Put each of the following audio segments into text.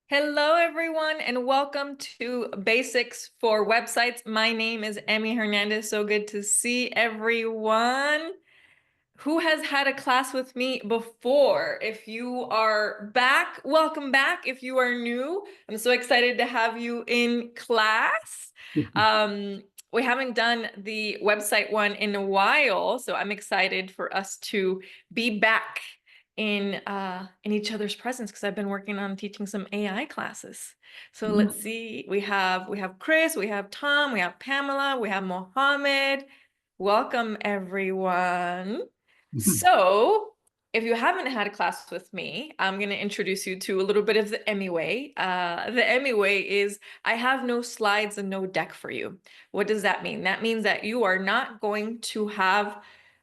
Hello, everyone, and welcome to Basics for Websites. My name is Emmy Hernandez. So good to see everyone who has had a class with me before. If you are back, welcome back. If you are new, I'm so excited to have you in class. We haven't done the website one in a while, so I'm excited for us to be back in each other's presence because I've been working on teaching some AI classes. So let's see. We have Chris, we have Tom, we have Pamela, we have Mohammed. Welcome, everyone. So, if you haven't had a class with me, I'm going to introduce you to a little bit of the Emmy way. The Emmy way is I have no slides and no deck for you. What does that mean? That means that you are not going to have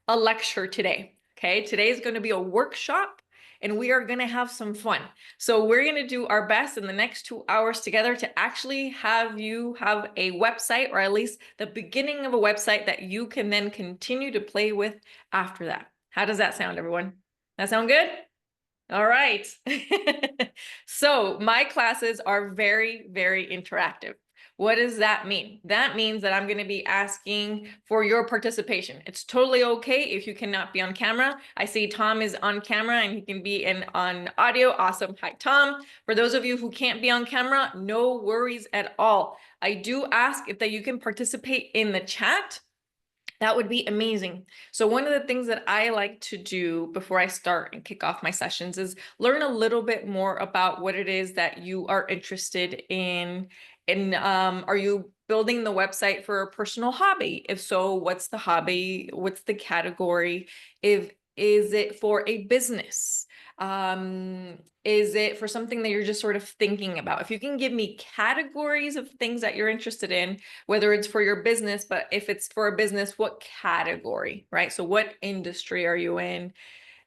a lecture today. Okay, today is going to be a workshop and we are going to have some fun. So we're going to do our best in the next 2 hours together to actually have you have a website, or at least the beginning of a website that you can then continue to play with after that. How does that sound, everyone? That sound good? All right. So my classes are very, very interactive. What does that mean? That means that I'm going to be asking for your participation. It's totally okay if you cannot be on camera. I see Tom is on camera and he can be on audio. Awesome. Hi, Tom. For those of you who can't be on camera, no worries at all. I do ask that you can participate in the chat. That would be amazing. So one of the things that I like to do before I start and kick off my sessions is learn a little bit more about what it is that you are interested in. Are you building the website for a personal hobby? If so, what's the hobby? What's the category? Is it for a business? Is it for something that you're just sort of thinking about? If you can give me categories of things that you're interested in, whether it's for your business, but if it's for a business, what category, right? So what industry are you in?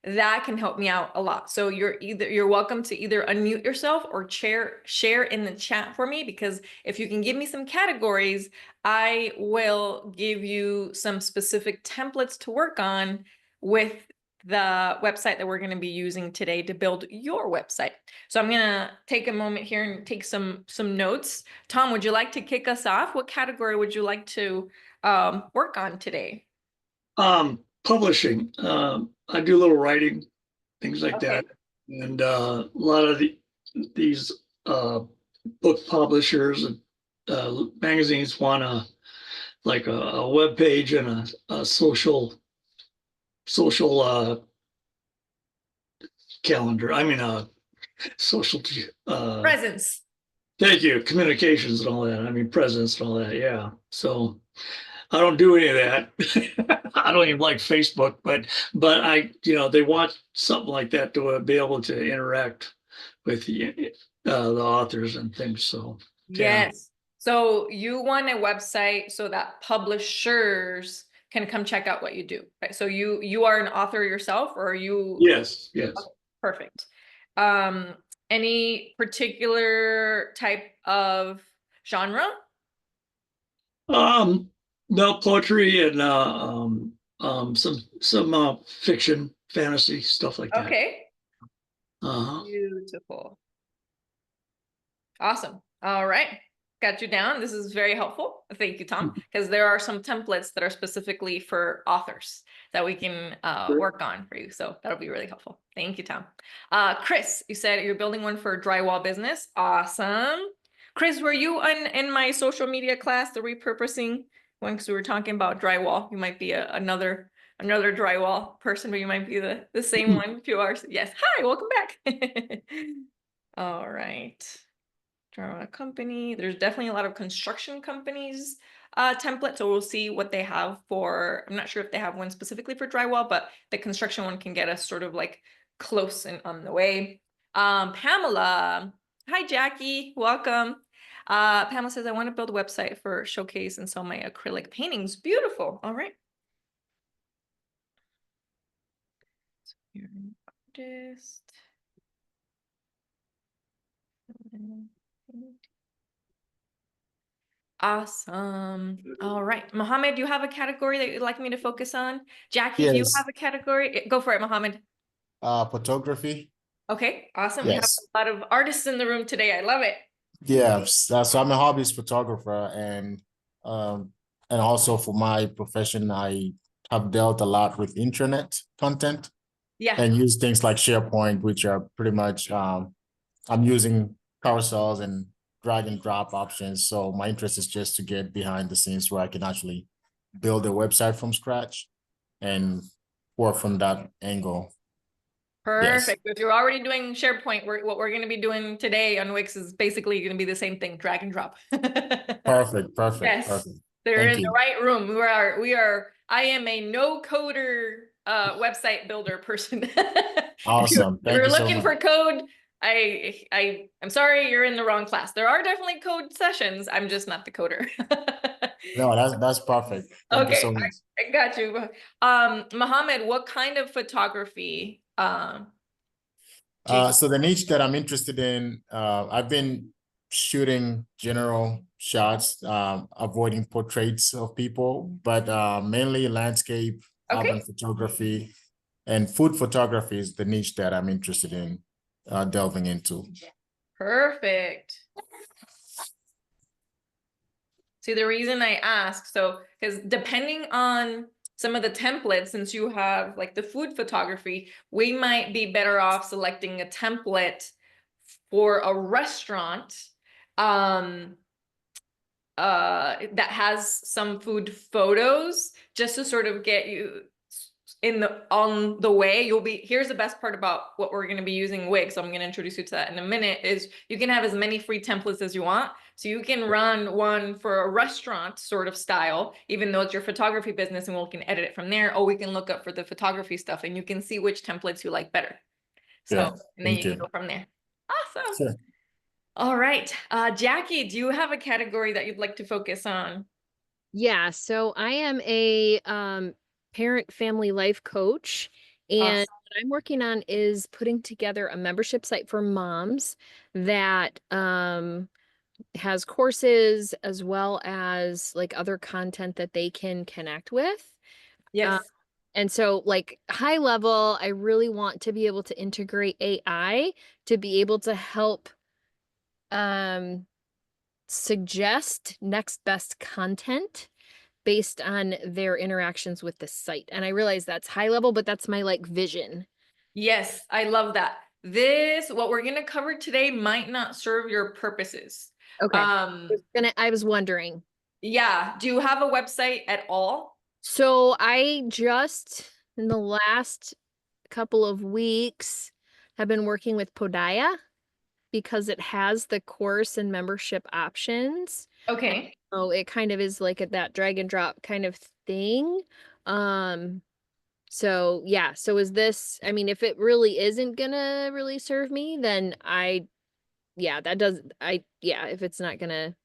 That can help me out a lot. So you're welcome to either unmute yourself or share in the chat for me, because if you can give me some categories, I will give you some specific templates to work on with the website that we're going to be using today to build your website. So I'm going to take a moment here and take some notes. Tom, would you like to kick us off? What category would you like to work on today? Publishing. I do a little writing, things like Okay. that. And a lot of these book publishers and magazines want a web page and a social calendar. I mean, social. Presence. Thank you, communications and all that. I mean, presence and all that. Yeah. So I don't do any of that. I don't even like Facebook, but they want something like that to be able to interact with the authors and things. So yeah. Yes. So you want a website so that publishers can come check out what you do, right? So you are an author yourself, or are you? Yes. Yes. Okay, perfect. Um, any particular type of genre? Um, no, poetry and some fiction, fantasy stuff like that. Okay. Uh-huh. Beautiful. Awesome. All right. Got you down. This is very helpful. Thank you, Tom, because there are some templates that are specifically for authors that we can work on for you. So that'll be really helpful. Thank you, Tom. Chris, you said you're building one for drywall business. Awesome. Chris, were you in my social media class, the repurposing one? Because we were talking about drywall. You might be another drywall person, but you might be the same one. A few hours. Yes. Hi, welcome back. All right. Drama company. There's definitely a lot of construction companies template, so we'll see what they have for. I'm not sure if they have one specifically for drywall, but the construction one can get us sort of like close and on the way. Pamela, hi Jackie, welcome. Pamela says, I want to build a website for showcase and sell my acrylic paintings. Beautiful. All right. So you're an artist. Awesome. All right. Mohammed, do you have a category that you'd like me to focus on? Jackie, do you Yes. have a category? Go for it, Mohammed. Photography. Okay, awesome. We have Yes. a lot of artists in the room today. I love it. Yeah. So I'm a hobbyist photographer, and also for my profession, I have dealt a lot with internet content Yeah, and use things like SharePoint, which are pretty much I'm using carousels and drag and drop options. So my interest is just to get behind the scenes where I can actually build a website from scratch and work from that angle. Yes. perfect. If you're already doing SharePoint, what we're going to be doing today on Wix is basically going to be the same thing, drag and drop. Perfect. Perfect. Yes, Perfect. they're Thank in the you. right room. I am a no coder website builder person. Awesome. If Thank you're you so looking much. for code, I'm sorry, you're in the wrong class. There are definitely code sessions. I'm just not the coder. No, that's perfect. Thank you Okay, so much. I got you. Mohammed, what kind of photography do you? So the niche that I'm interested in, I've been shooting general shots, avoiding portraits of people, but mainly landscape, urban Okay, photography, and food photography is the niche that I'm interested in delving into. perfect. See, the reason I ask, so because depending on some of the templates, since you have like the food photography, we might be better off selecting a template for a restaurant um that has some food photos just to sort of get you in the on the way. Here's the best part about what we're going to be using Wix, so I'm going to introduce you to that in a minute, is you can have as many free templates as you want. So you can run one for a restaurant sort of style, even though it's your photography business, and we can edit it from there. Or we can look up for the photography stuff and you can see which templates you like better. So, Yeah, and then you thank can you. go from there. Awesome. Sure. All right. Jackie, do you have a category that you'd like to focus on? Yeah, so I am a parent family life coach, and Awesome. what I'm working on is putting together a membership site for moms that has courses as well as like other content that they can connect with. Uh, Yes. and so like high level, I really want to be able to integrate AI to be able to help um suggest next best content based on their interactions with the site. And I realize that's high level, but that's my like vision. Yes, I love that. What we're going to cover today might not serve your purposes. Okay. I was wondering. Yeah. Do you have a website at all? So I just in the last couple of weeks have been working with Podaya because it has the course and membership options. Okay. So it kind of is like that drag and drop kind of thing. Um, So yeah, so is this, I mean, if it really isn't gonna really serve me, then yeah, if it's not gonna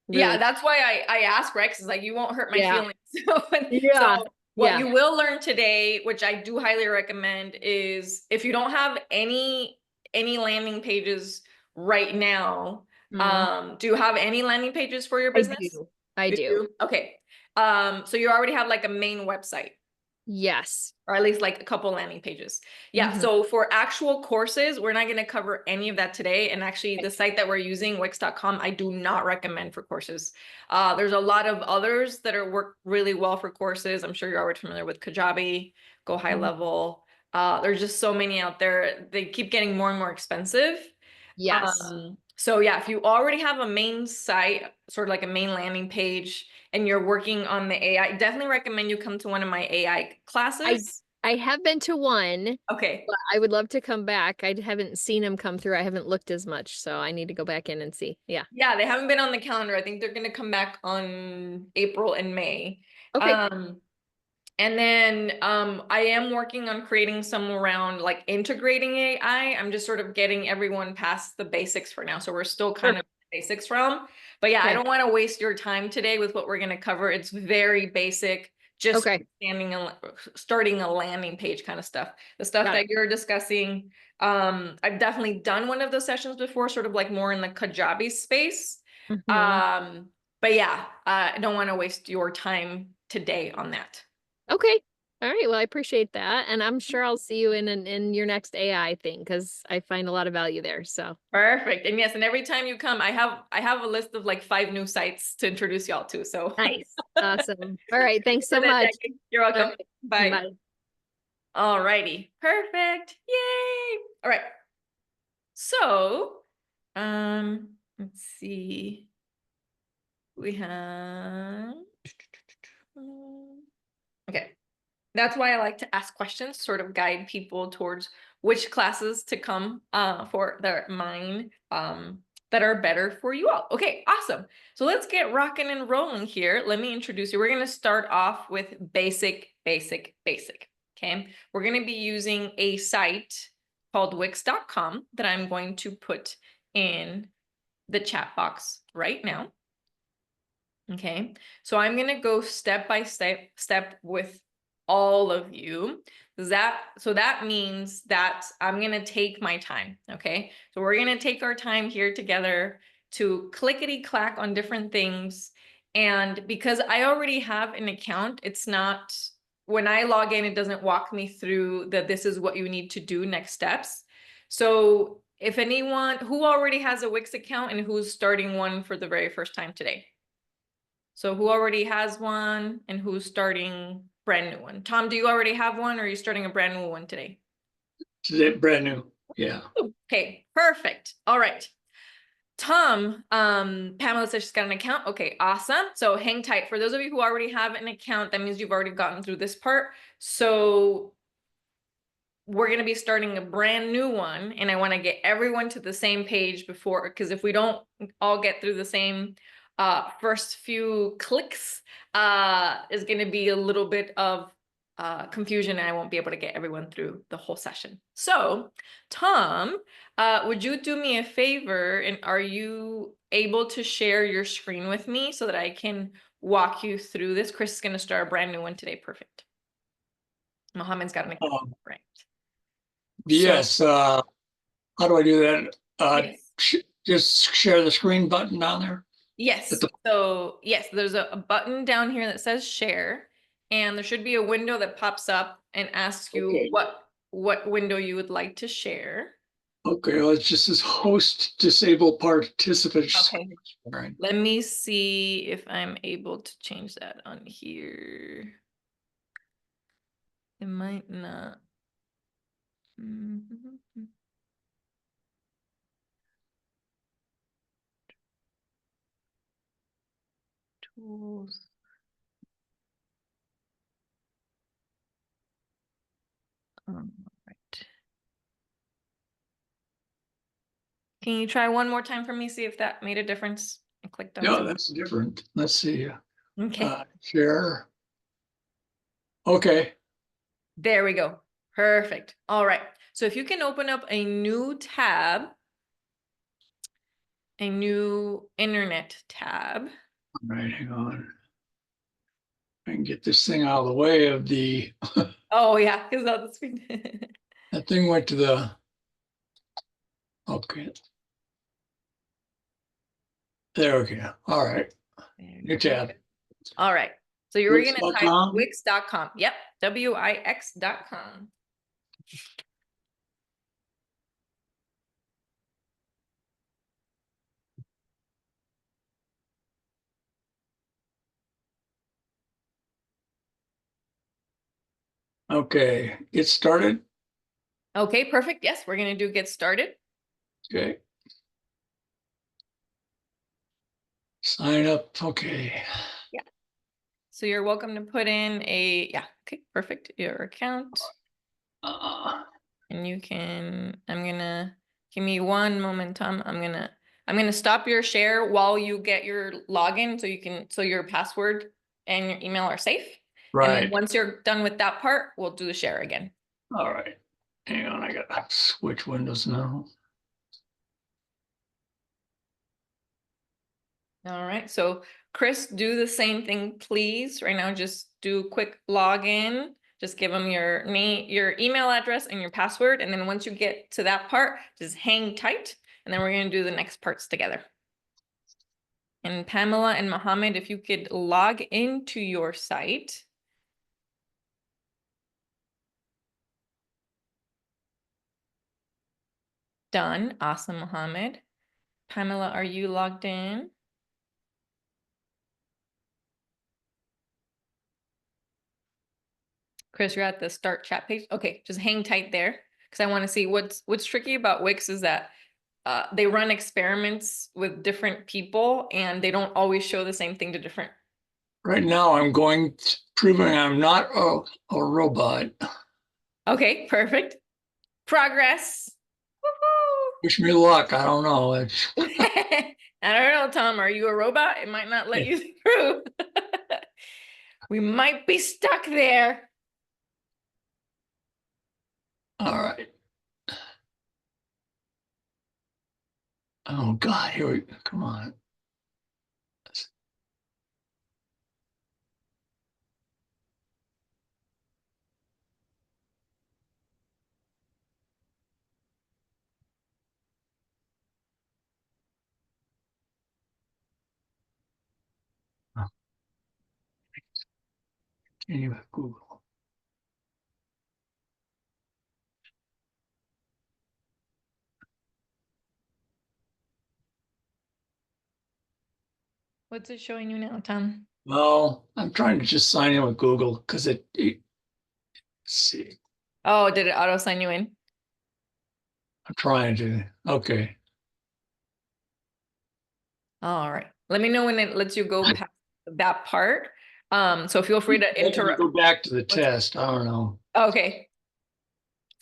Yeah, really, that's why I asked Rex, is like, you won't hurt my yeah, feelings. So, yeah, what yeah. you will learn today, which I do highly recommend, is if you don't have any landing pages right now, Mm, do you have any landing pages for your I business? do. I You do. do? Okay. So you already have like a main website, Yes. or at least like a couple landing pages. Yeah, Hmm. so for actual courses, we're not going to cover any of that today. And actually the site that we're using, Wix.com, I do not recommend for courses. There's a lot of others that work really well for courses. I'm sure you're already familiar with Kajabi, Go High Level. There's just so many out there. They keep getting more and more expensive. Yes. So yeah, if you already have a main site, sort of like a main landing page, and you're working on the AI, definitely recommend you come to one of my AI I classes. I have been to one, Okay. but I would love to come back. I haven't seen them come through. I haven't looked as much, so I need to go back in and see. Yeah. Yeah, they haven't been on the calendar. I think they're going to come back on April and May. Okay. Um, And then I am working on creating some around like integrating AI. I'm just sort of getting everyone past the basics for now. So we're still kind Perfect. of basics realm. But yeah, I Okay. don't want to waste your time today with what we're going to cover. It's very basic, just Okay. starting a landing page kind of stuff. The stuff Got it. that you're discussing, I've definitely done one of those sessions before, sort of like more in the Kajabi space. Hmm. But yeah, I don't want to waste your time today on that. Okay. All right, well, I appreciate that, and I'm sure I'll see you in your next AI thing because I find a lot of value there. So Perfect. And yes, and every time you come, I have a list of like 5 new sites to introduce y'all to. So nice, awesome. All right, thanks so for that, much. Jackie. You're All welcome. right, Bye. bye. All righty. Perfect. Yay. All right. So, let's see. We have, okay. That's why I like to ask questions, sort of guide people towards which classes to come for their mind that are better for you all. Okay, awesome. So let's get rocking and rolling here. Let me introduce you. We're going to start off with basic. Okay, we're going to be using a site called Wix.com that I'm going to put in the chat box right now. Okay, so I'm gonna go step by step with all of you. So that means that I'm gonna take my time. Okay, so we're gonna take our time here together to clickety clack on different things. And because I already have an account, it's not, when I log in, it doesn't walk me through that this is what you need to do next steps. So if anyone who already has a Wix account and who's starting one for the very first time today. So who already has one and who's starting brand new one? Tom, do you already have one or are you starting a brand new one today? Today, brand new. Yeah. Okay, perfect. All right. Tom, Pamela says she's got an account. Okay, awesome. So hang tight. For those of you who already have an account, that means you've already gotten through this part. So we're going to be starting a brand new one, and I want to get everyone to the same page before, because if we don't all get through the same first few clicks, is going to be a little bit of confusion, and I won't be able to get everyone through the whole session. So, Tom, would you do me a favor, and are you able to share your screen with me so that I can walk you through this? Chris is going to start a brand new one today. Perfect. Mohammed's got an account, right? Yes. How do I do that? Yes. Just share the screen button down there. Yes. So yes, there's a button down here that says share, and there should be a window that pops up and asks you Okay. what window you would like to share. Okay, well, it's just this host disable participants. Okay. All right. Let me see if I'm able to change that on here. It might not. Tools. Right. Can you try one more time for me? See if that made a difference. I clicked on No, something. that's different. Let's see. Okay. Share. Okay. There we go. Perfect. All right. So if you can open up a new tab, a new internet tab. All right, hang on. I can get this thing out of the way of the, Oh yeah, because on the screen. that thing went to the, okay. There we go. All right. New tab. All right. So you were going to type Wix.com. Wix.com. Yep. Wix.com. Okay, get started. Okay, perfect. Yes, we're going to do get started. Okay. Sign up. Okay. Yeah. So you're welcome to put in a, yeah. Okay, perfect. Your account. And you can, give me one moment, Tom. I'm gonna stop your share while you get your login so your password and your email are safe. And then Right. once you're done with that part, we'll do the share again. All right. Hang on, I gotta switch windows now. All right, so Chris, do the same thing, please. Right now, just do a quick login. Just give them your name, your email address, and your password. And then once you get to that part, just hang tight. And then we're going to do the next parts together. And Pamela and Mohammed, if you could log into your site. Done. Awesome, Mohammed. Pamela, are you logged in? Chris, you're at the start chat page. Okay, just hang tight there because I want to see what's tricky about Wix is that they run experiments with different people and they don't always show the same thing to different. Right now, I'm proving I'm not a robot. Okay, perfect. Progress. Woohoo! Wish me luck. I don't know. I don't know, Tom. Are you a robot? It might not let you through. We might be stuck there. All right. Oh God, here we come on. Can't even Google. What's it showing you now, Tom? Well, I'm trying to just sign in with Google because let's see. Oh, did it auto sign you in? I'm trying to. Okay. All right. Let me know when it lets you go past that part. So feel free to Let me interrupt. go back to the test. I don't know. Okay.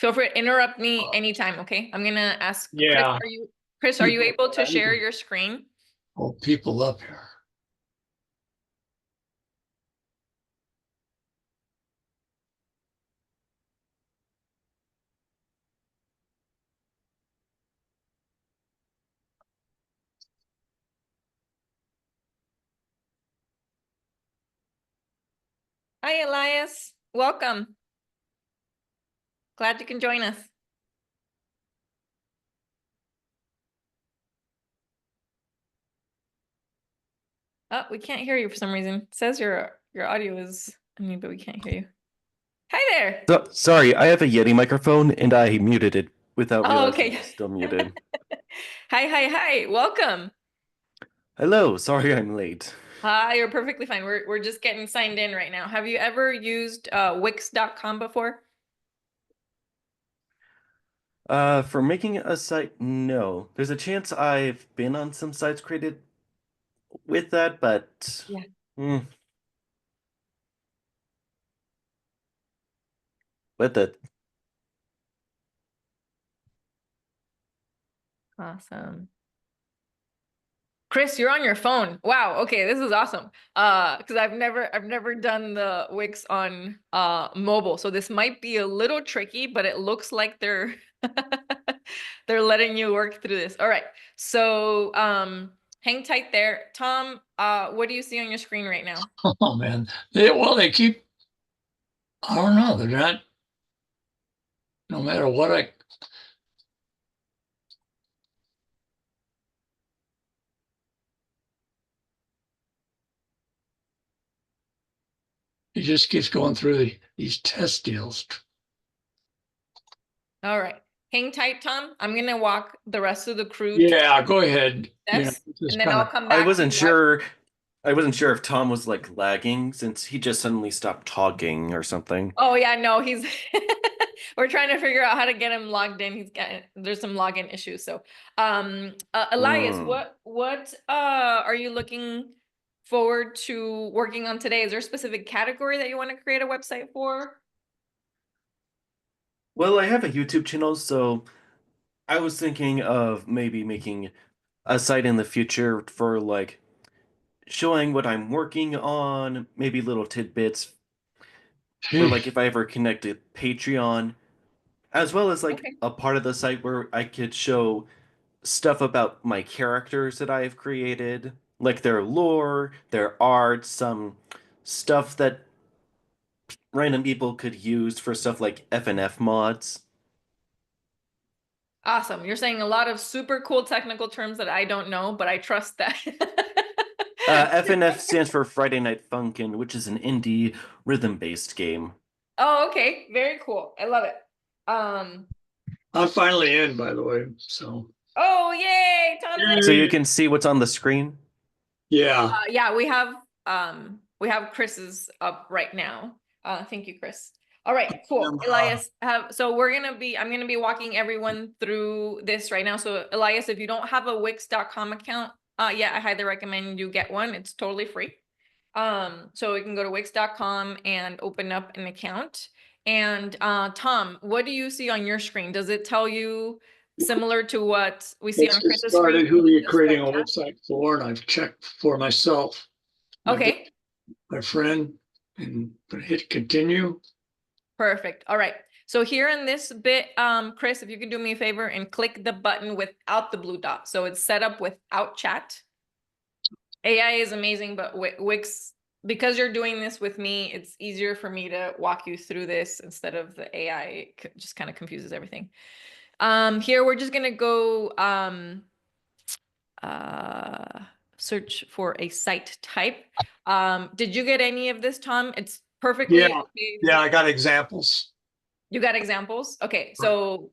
Feel free to interrupt me anytime, okay? I'm gonna ask Chris, Yeah. are you able to share your screen? Pull people up here. Hi, Elias. Welcome. Glad you can join us. Oh, we can't hear you for some reason. It says your audio is me, but we can't hear you. Hi there. Sorry, I have a Yeti microphone and I muted it without Oh, realizing okay. it's still muted. Hi. Welcome. Hello, sorry I'm late. Hi, you're perfectly fine. We're just getting signed in right now. Have you ever used Wix.com before? For making a site, no. There's a chance I've been on some sites created with that, but Yeah. hmm. But the Awesome. Chris, you're on your phone. Wow. Okay, this is awesome. Because I've never done the Wix on mobile, so this might be a little tricky, but it looks like they're they're letting you work through this. All right. So hang tight there. Tom, what do you see on your screen right now? Oh man. They keep. I don't know. They're not. No matter what it just keeps going through these test deals. All right. Hang tight, Tom. I'm gonna walk the rest of the crew Yeah, go ahead. steps, Just and then I'll kinda, come I back to wasn't you. sure. I wasn't sure if Tom was like lagging since he just suddenly stopped talking or something. Oh yeah, no, he's we're trying to figure out how to get him logged in. There's some login issues. So Elias, Hmm. what are you looking forward to working on today? Is there a specific category that you want to create a website for? Well, I have a YouTube channel, so I was thinking of maybe making a site in the future for like showing what I'm working on, maybe little tidbits for like geez. if I ever connect to Patreon, as well as like Okay. a part of the site where I could show stuff about my characters that I have created, like their lore, their art, some stuff that random people could use for stuff like FNF mods. Awesome. You're saying a lot of super cool technical terms that I don't know, but I trust that. FNF stands for Friday Night Funkin', which is an indie rhythm-based game. Oh, okay. Very cool. I love it. I'm finally in, by the way, so. Oh, yay! Tom's in. So you can see what's on the screen. Yeah, Yeah, we have Chris's up right now. Thank you, Chris. All right, cool. Elias, so I'm gonna be walking everyone through this right now. So Elias, if you don't have a Wix.com account, yeah, I highly recommend you get one. It's totally free. So you can go to Wix.com and open up an account. And Tom, what do you see on your screen? Does it tell you similar to what we see let's on get Chris's screen? started. Who are you Just creating a start chat? website for? And I've checked for myself. Okay. My friend, and hit continue. Perfect. All right. So here in this bit, Chris, if you could do me a favor and click the button without the blue dot. So it's set up without chat. AI is amazing, but Wix, because you're doing this with me, it's easier for me to walk you through this instead of the AI. It just kind of confuses everything. Here we're just gonna go search for a site type. Did you get any of this, Tom? It's perfectly Yeah, okay. yeah, I got examples. You got examples? Okay, so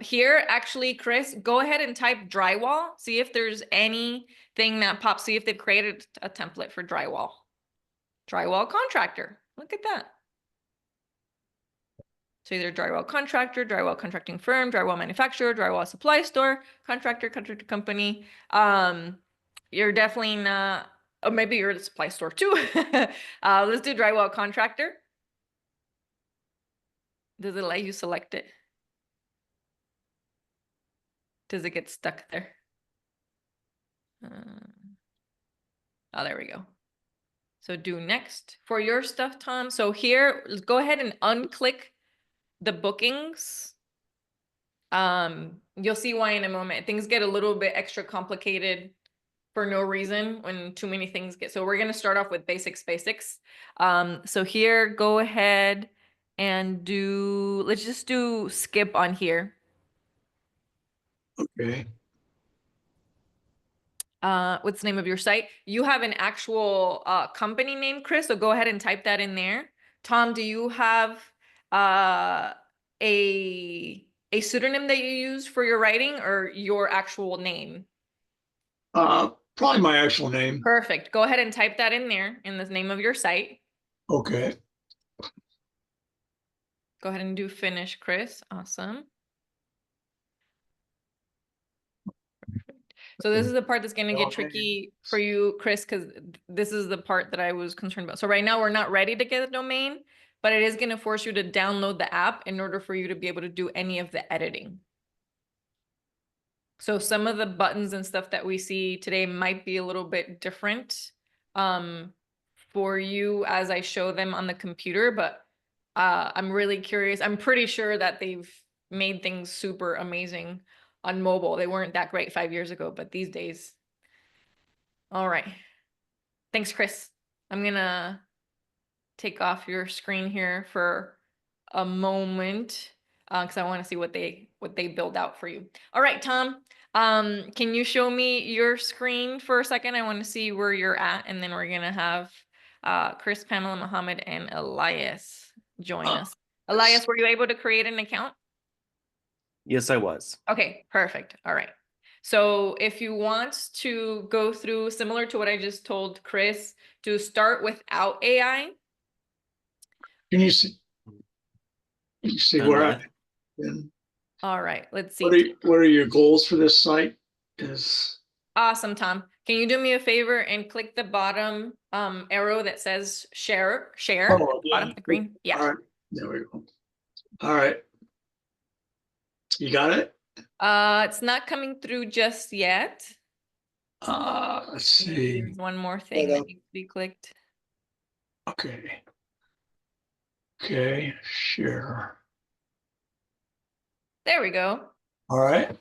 here actually, Chris, go ahead and type drywall. See if there's anything that pops. See if they've created a template for drywall. Drywall contractor. Look at that. So either drywall contractor, drywall contracting firm, drywall manufacturer, drywall supply store, contractor, contractor company. You're definitely not, or maybe you're at a supply store too. Let's do drywall contractor. Does it let you select it? Does it get stuck there? Oh, there we go. So do next for your stuff, Tom. So here, let's go ahead and unclick the bookings. You'll see why in a moment. Things get a little bit extra complicated for no reason when too many things get. So we're going to start off with basics. So here, go ahead and let's just do skip on here. Okay. What's the name of your site? You have an actual company name, Chris, so go ahead and type that in there. Tom, do you have a pseudonym that you use for your writing or your actual name? Probably my actual name. Perfect. Go ahead and type that in there in the name of your site. Okay. Go ahead and do finish, Chris. Awesome. So this is the part that's going to get tricky for you, Chris, because this is the part that I was concerned about. So right now we're not ready to get a domain, but it is going to force you to download the app in order for you to be able to do any of the editing. So some of the buttons and stuff that we see today might be a little bit different for you as I show them on the computer, but I'm really curious. I'm pretty sure that they've made things super amazing on mobile. They weren't that great 5 years ago, but these days. All right. Thanks, Chris. I'm gonna take off your screen here for a moment because I want to see what they build out for you. All right, Tom. Can you show me your screen for a second? I want to see where you're at, and then we're gonna have Chris, Pamela, Mohammed, and Elias join us. Elias, were you able to create an account? Yes, I was. Okay, perfect. All right. So if you want to go through similar to what I just told Chris, to start without AI. Can you see? You see Done where that. I've been? All right, let's see. What are your goals for this site? Is Awesome, Tom. Can you do me a favor and click the bottom arrow that says share? Oh, yeah. Bottom, the green. Yeah. All right. There we go. All right. You got it? It's not coming through just yet. Let's Maybe see. there's one more thing that needs to be clicked. Okay. Okay, share. There we go. All right.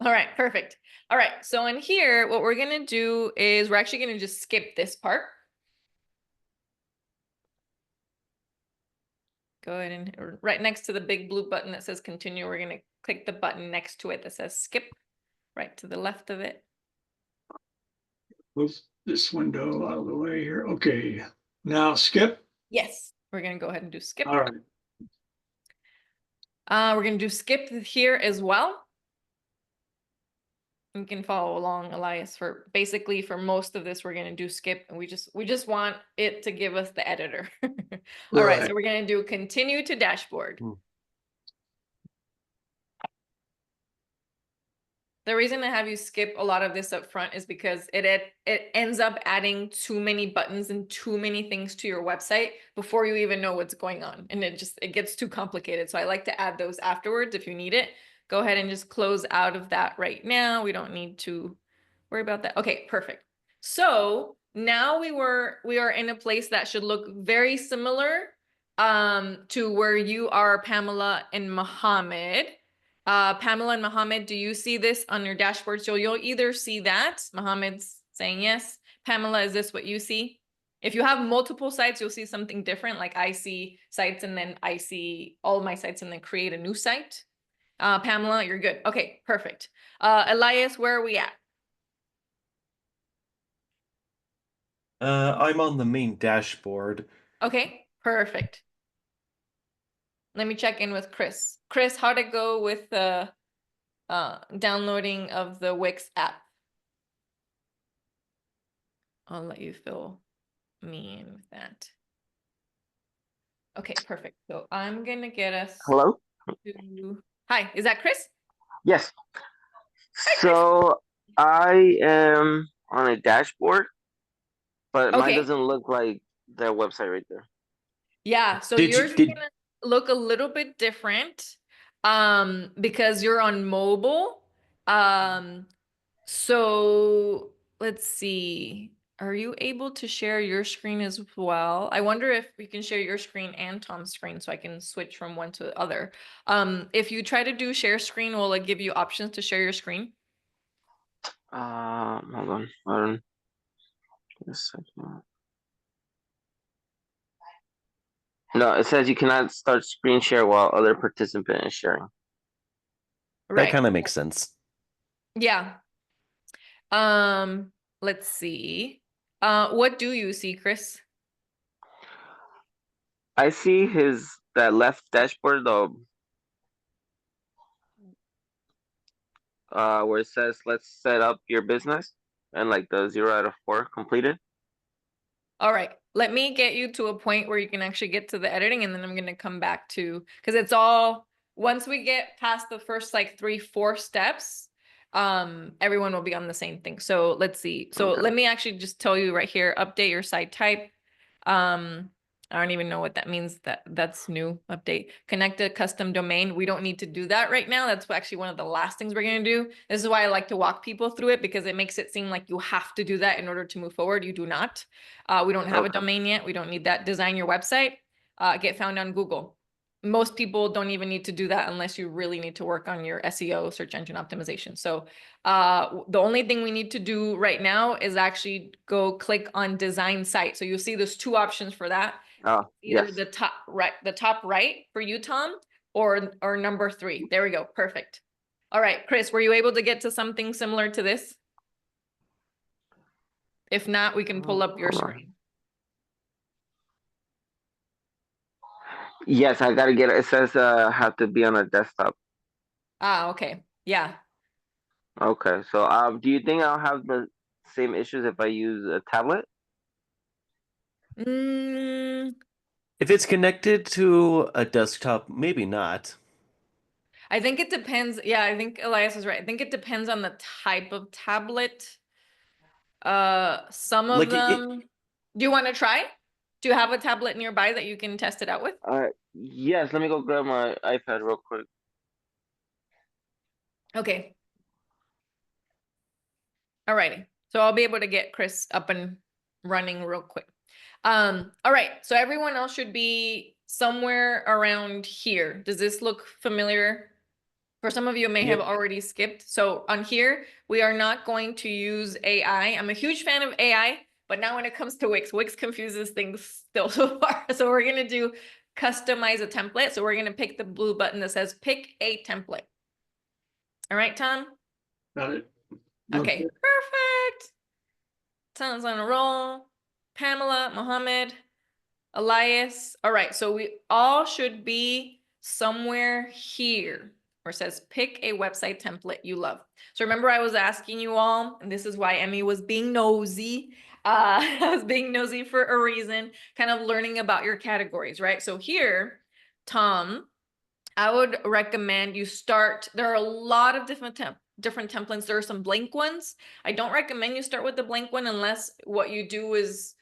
All right, perfect. All right, so in here, what we're gonna do is we're actually gonna just skip this part. Go ahead and right next to the big blue button that says continue, we're gonna click the button next to it that says skip, right to the left of it. Move this window out of the way here. Okay. Now skip. Yes, we're gonna go ahead and do skip. All right. We're gonna do skip here as well. You can follow along, Elias, for basically for most of this, we're gonna do skip, and we just want it to give us the editor. All right, so Right. we're gonna do continue to dashboard. The reason I have you skip a lot of this up front is because it ends up adding too many buttons and too many things to your website before you even know what's going on. And it gets too complicated. So I like to add those afterwards if you need it. Go ahead and just close out of that right now. We don't need to worry about that. Okay, perfect. So now we are in a place that should look very similar to where you are, Pamela and Mohammed. Pamela and Mohammed, do you see this on your dashboard? So you'll either see that, Mohammed's saying yes. Pamela, is this what you see? If you have multiple sites, you'll see something different. Like I see sites and then I see all of my sites and then create a new site. Pamela, you're good. Okay, perfect. Elias, where are we at? I'm on the main dashboard. Okay, perfect. Let me check in with Chris. Chris, how'd it go with the downloading of the Wix app? I'll let you fill me in with that. Okay, perfect. So I'm gonna get us Hello? to... Hi, is that Chris? Yes. Hi, Chris. So I am on a dashboard, but mine Okay, doesn't look like their website right there. yeah, so Did you- yours is did- gonna look a little bit different because you're on mobile. So let's see. Are you able to share your screen as well? I wonder if we can share your screen and Tom's screen so I can switch from one to the other. If you try to do share screen, will it give you options to share your screen? Hold on. Hold on. Give me a second. No, it says you cannot start screen share while other participant is sharing. That Right. kind of makes sense. Yeah. Let's see. What do you see, Chris? I see that left dashboard though, where it says let's set up your business and like the 0 out of 4 completed. All right, let me get you to a point where you can actually get to the editing, and then I'm going to come back to, because it's all, once we get past the first like 3-4 steps, everyone will be on the same thing. So let's see. So Okay. let me actually just tell you right here, update your site type. I don't even know what that means. That's new. Update. Connect a custom domain. We don't need to do that right now. That's actually one of the last things we're going to do. This is why I like to walk people through it, because it makes it seem like you have to do that in order to move forward. You do not. We don't have a domain yet. We don't need that. Design your website. Get found on Google. Most people don't even need to do that unless you really need to work on your SEO, search engine optimization. So the only thing we need to do right now is actually go click on design site. So you'll see there's 2 options for that. Oh, Either yes. the top right for you, Tom, or number 3. There we go. Perfect. All right, Chris, were you able to get to something similar to this? If not, we can pull up your Hold on. screen. Yes, I gotta get it. It says have to be on a desktop. Okay. Yeah. Okay, so do you think I'll have the same issues if I use a tablet? If it's connected to a desktop, maybe not. I think it depends. Yeah, I think Elias is right. I think it depends on the type of tablet. Some of Like them. Do you want to try? Do you have a tablet nearby that you can test it out with? Yes, let me go grab my iPad real quick. Okay. Alrighty. So I'll be able to get Chris up and running real quick. All right. So everyone else should be somewhere around here. Does this look familiar? For some of you, may have already skipped. So on here, we are not going to use AI. I'm a huge fan of AI, but now when it comes to Wix, Wix confuses things still so far. So we're going to do customize a template. So we're going to pick the blue button that says pick a template. All right, Tom? Got it. Okay, perfect. Sounds on a roll. Pamela, Mohammed, Elias. All right, so we all should be somewhere here where it says pick a website template you love. So remember I was asking you all, and this is why Emmy was being nosy. I was being nosy for a reason, kind of learning about your categories, right? So here, Tom, I would recommend you start. There are a lot of different templates. There are some blank ones. I don't recommend you start with the blank one unless what you do is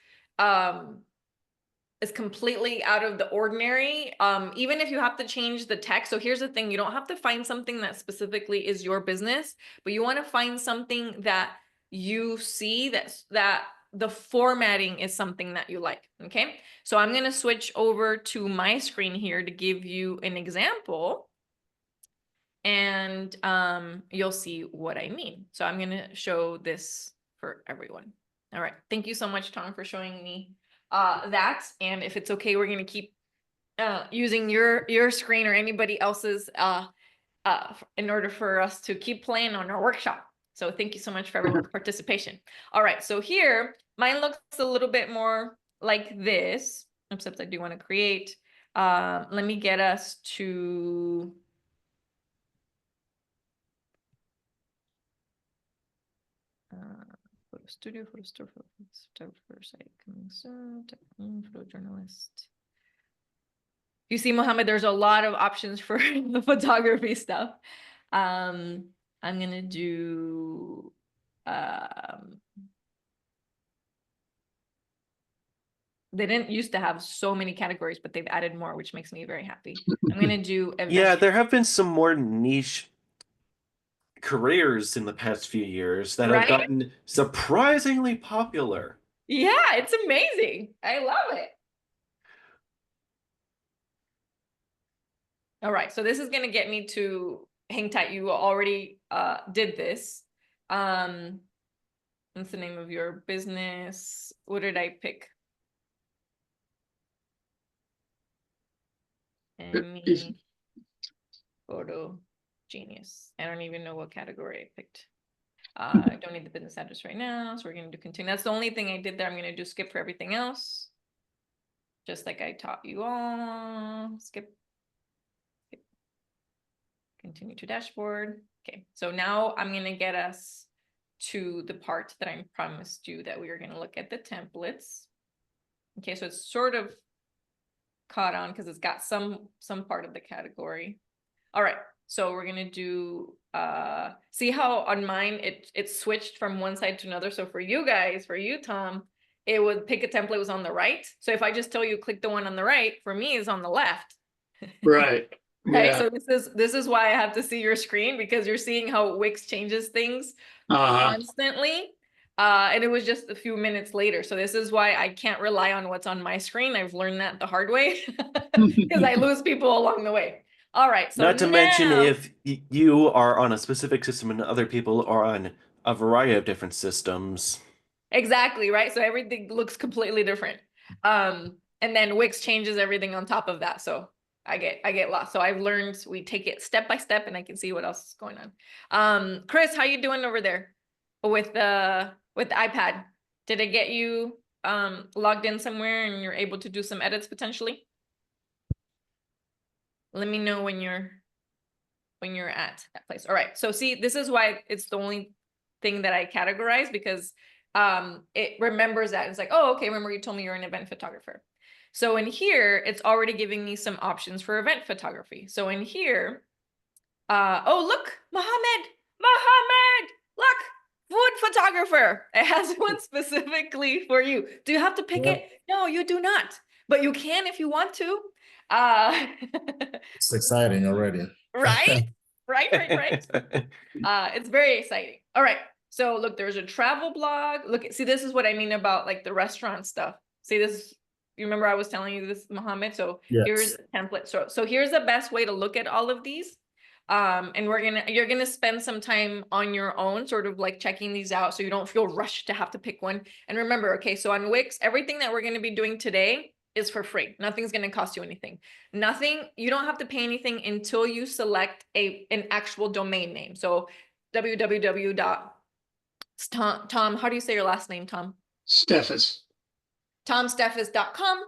completely out of the ordinary. Even if you have to change the text. So here's the thing, you don't have to find something that specifically is your business, but you want to find something that you see that the formatting is something that you like. Okay, so I'm going to switch over to my screen here to give you an example, and you'll see what I mean. So I'm going to show this for everyone. All right, thank you so much, Tom, for showing me that. And if it's okay, we're going to keep using your screen or anybody else's in order for us to keep playing on our workshop. So thank you so much for everyone's participation. All right, so here, mine looks a little bit more like this, except I do want to create. Let me get us to... Photo studio, photo store, photographer, site coming soon, photojournalist. You see, Mohammed, there's a lot of options for the photography stuff. I'm gonna do they didn't used to have so many categories, but they've added more, which makes me very happy. I'm gonna do Yeah, there have been some more niche careers in the past few years that have gotten surprisingly popular. Yeah, it's amazing. I love it. All right, so this is gonna get me to hang tight. You already did this. What's the name of your business? What did I pick? Emmy Photo Genius. I don't even know what category I picked. I don't need the business address right now, so we're going to do continue. That's the only thing I did there. I'm going to do skip for everything else, just like I taught you all. Skip. Continue to dashboard. Okay, so now I'm going to get us to the part that I promised you that we are going to look at the templates. Okay, so it's sort of caught on because it's got some part of the category. All right, so we're gonna do see how on mine it switched from one side to another. So for you guys, for you, Tom, it would pick a template was on the right. So if I just tell you click the one on the right, for me is on the left. Right. Right. Yeah. So this is why I have to see your screen, because you're seeing how Wix changes things constantly. And it was just a few minutes later. So this is why I can't rely on what's on my screen. I've learned that the hard way because I lose people along the way. All right. So not to mention if you are on a specific system and other people are on a variety of different systems. Exactly, right? So everything looks completely different. And then Wix changes everything on top of that. So I get lost. So I've learned we take it step by step, and I can see what else is going on. Chris, how you doing over there with the iPad? Did it get you logged in somewhere and you're able to do some edits potentially? Let me know when you're at that place. All right. So see, this is why it's the only thing that I categorize, because it remembers that. It's like, oh, okay, remember you told me you're an event photographer. So in here, it's already giving me some options for event photography. So in here, oh, look, Mohammed, look, food photographer. It has one specifically for you. Do you have to pick it? No, you do not, but you can if you want to. It's exciting already. Right? Right. It's very exciting. All right. So look, there's a travel blog. Look, see, this is what I mean about like the restaurant stuff. See this, you remember I was telling you this, Mohammed? So Yes. here's a template. So here's the best way to look at all of these. And you're gonna spend some time on your own, sort of like checking these out so you don't feel rushed to have to pick one. And remember, okay, so on Wix, everything that we're gonna be doing today is for free. Nothing's going to cost you anything. You don't have to pay anything until you select an actual domain name. So www. Tom, how do you say your last name, Tom? Steffes. TomSteffes.com.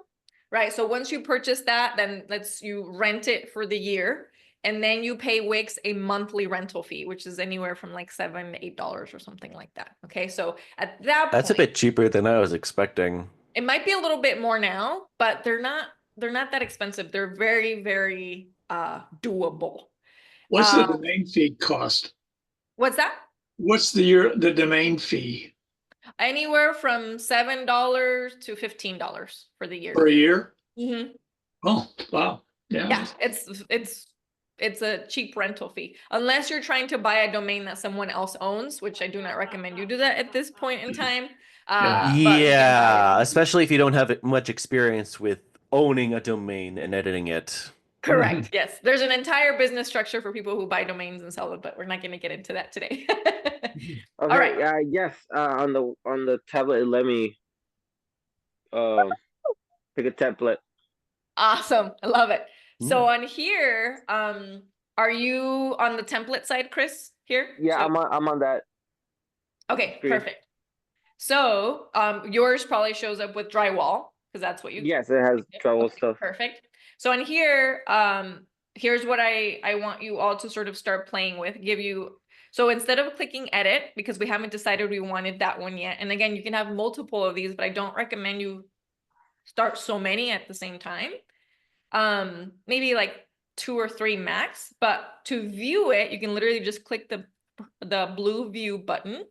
right? So once you purchase that, then you rent it for the year, and then you pay Wix a monthly rental fee, which is anywhere from like $7 to $8 or something like that. Okay, so at that That's a point, bit cheaper than I was expecting. it might be a little bit more now, but they're not that expensive. They're very, very doable. What's the domain fee cost? What's that? What's the domain fee Anywhere from $7 to $15 for the year. for a year? Mhm. Oh, wow. Yeah. Yeah, it's a cheap rental fee. Unless you're trying to buy a domain that someone else owns, which I do not recommend you do that at this point in time. Yeah. But you can buy Yeah, it. especially if you don't have much experience with owning a domain and editing it. Correct. Yes. There's an entire business structure for people who buy domains and sell them, but we're not going to get into that today. All Okay, right. yes, on the tablet, it let me pick a template. Awesome. I love it. So Mm. on here, are you on the template side, Chris? Here? Yeah, So, I'm on that. okay, screen. perfect. So yours probably shows up with drywall because that's what you Yes, it has travel Okay, stuff. perfect. So on here, here's what I want you all to sort of start playing with. So instead of clicking edit, because we haven't decided we wanted that one yet. And again, you can have multiple of these, but I don't recommend you start so many at the same time. Maybe like 2 or 3 max, but to view it, you can literally just click the blue view button.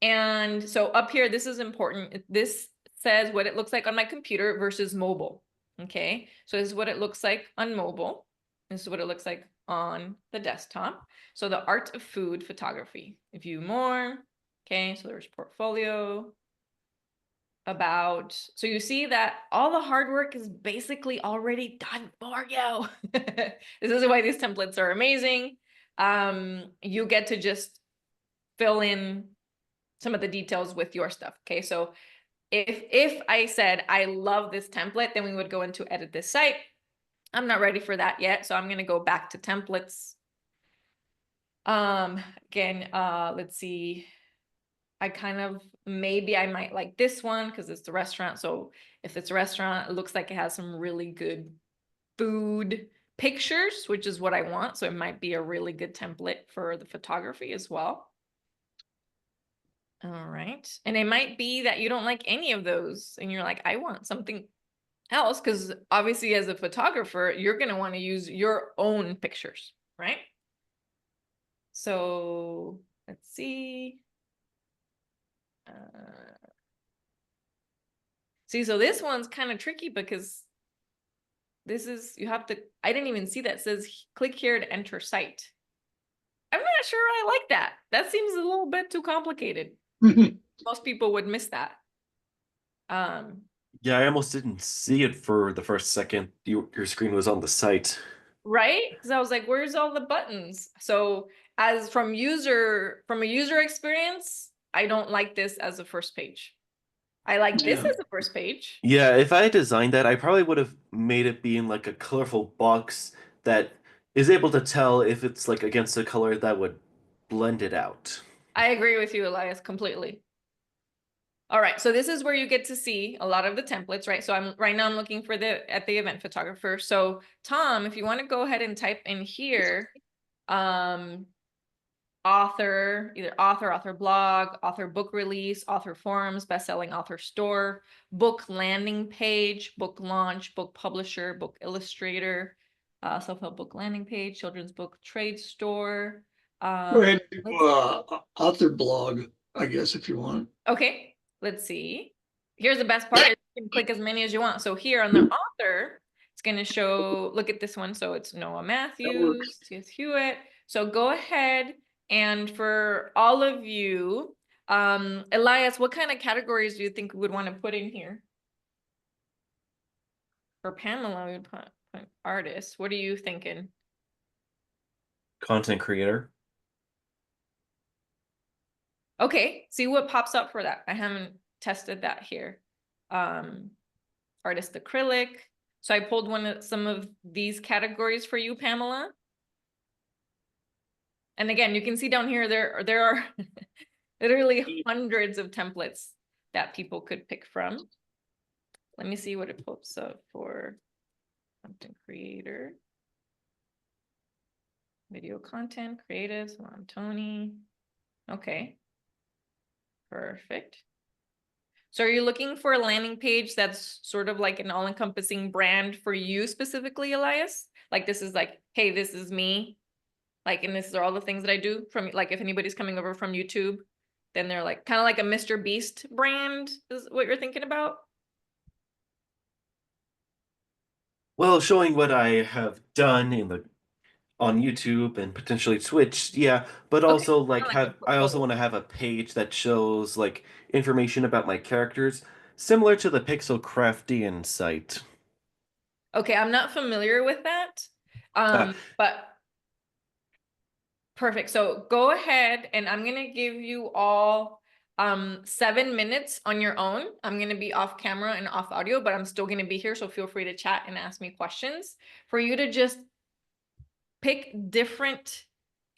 And so up here, this is important. This says what it looks like on my computer versus mobile. Okay, so this is what it looks like on mobile. This is what it looks like on the desktop. So the art of food photography. View more. Okay, so there's portfolio. So you see that all the hard work is basically already done for you. This is why these templates are amazing. You get to just fill in some of the details with your stuff. Okay, so if I said I love this template, then we would go into edit this site. I'm not ready for that yet, so I'm going to go back to templates. Again, let's see. Maybe I might like this one because it's the restaurant. So if it's a restaurant, it looks like it has some really good food pictures, which is what I want. So it might be a really good template for the photography as well. All right. And it might be that you don't like any of those and you're like, I want something else, because obviously as a photographer, you're going to want to use your own pictures, right? So let's see. So this one's kind of tricky because I didn't even see that. It says click here to enter site. I'm not sure I like that. That seems a little bit too complicated. Most people would miss that. Yeah, I almost didn't see it for the first second. Your screen was on the site. Right? Because I was like, where's all the buttons? So from a user experience, I don't like this as a first page. I like this Yeah. as a first page. Yeah, if I had designed that, I probably would have made it be in like a colorful box that is able to tell if it's like against a color that would blend it out. I agree with you, Elias, completely. All right, so this is where you get to see a lot of the templates, right? So right now I'm looking for at the event photographer. So Tom, if you want to go ahead and type in here, author, either author blog, author book release, author forums, best-selling author store, book landing page, book launch, book publisher, book illustrator, self-help book landing page, children's book trade store. Go ahead and do author blog, I guess, if you want. Okay, let's see. Here's the best part. You can click as many as you want. So here on the author, it's going to show, look at this one. So it's Noah Matthews, T.S. Hewitt. So go ahead, and for all of you, Elias, what kind of categories do you think we would want to put in here? For Pamela, we would put artists. What are you thinking? Content creator. Okay, see what pops up for that. I haven't tested that here. Artist acrylic. So I pulled some of these categories for you, Pamela. And again, you can see down here, there are literally hundreds of templates that people could pick from. Let me see what it pops up for content creator. Video content, creatives, come on, Tony. Okay. Perfect. So are you looking for a landing page that's sort of like an all-encompassing brand for you specifically, Elias? Like this is like, hey, this is me. Like, and this are all the things that I do from, like, if anybody's coming over from YouTube, then they're like, kind of like a Mr. Beast brand is what you're thinking about? Well, showing what I have done on YouTube and potentially Twitch, yeah, but Okay, also kinda like like a I also portfolio. want to have a page that shows like information about my characters, similar to the Pixel Craftian site. Okay, I'm not familiar with that. But perfect. So go ahead and I'm gonna give you all 7 minutes on your own. I'm gonna be off camera and off audio, but I'm still gonna be here. So feel free to chat and ask me questions for you to just pick different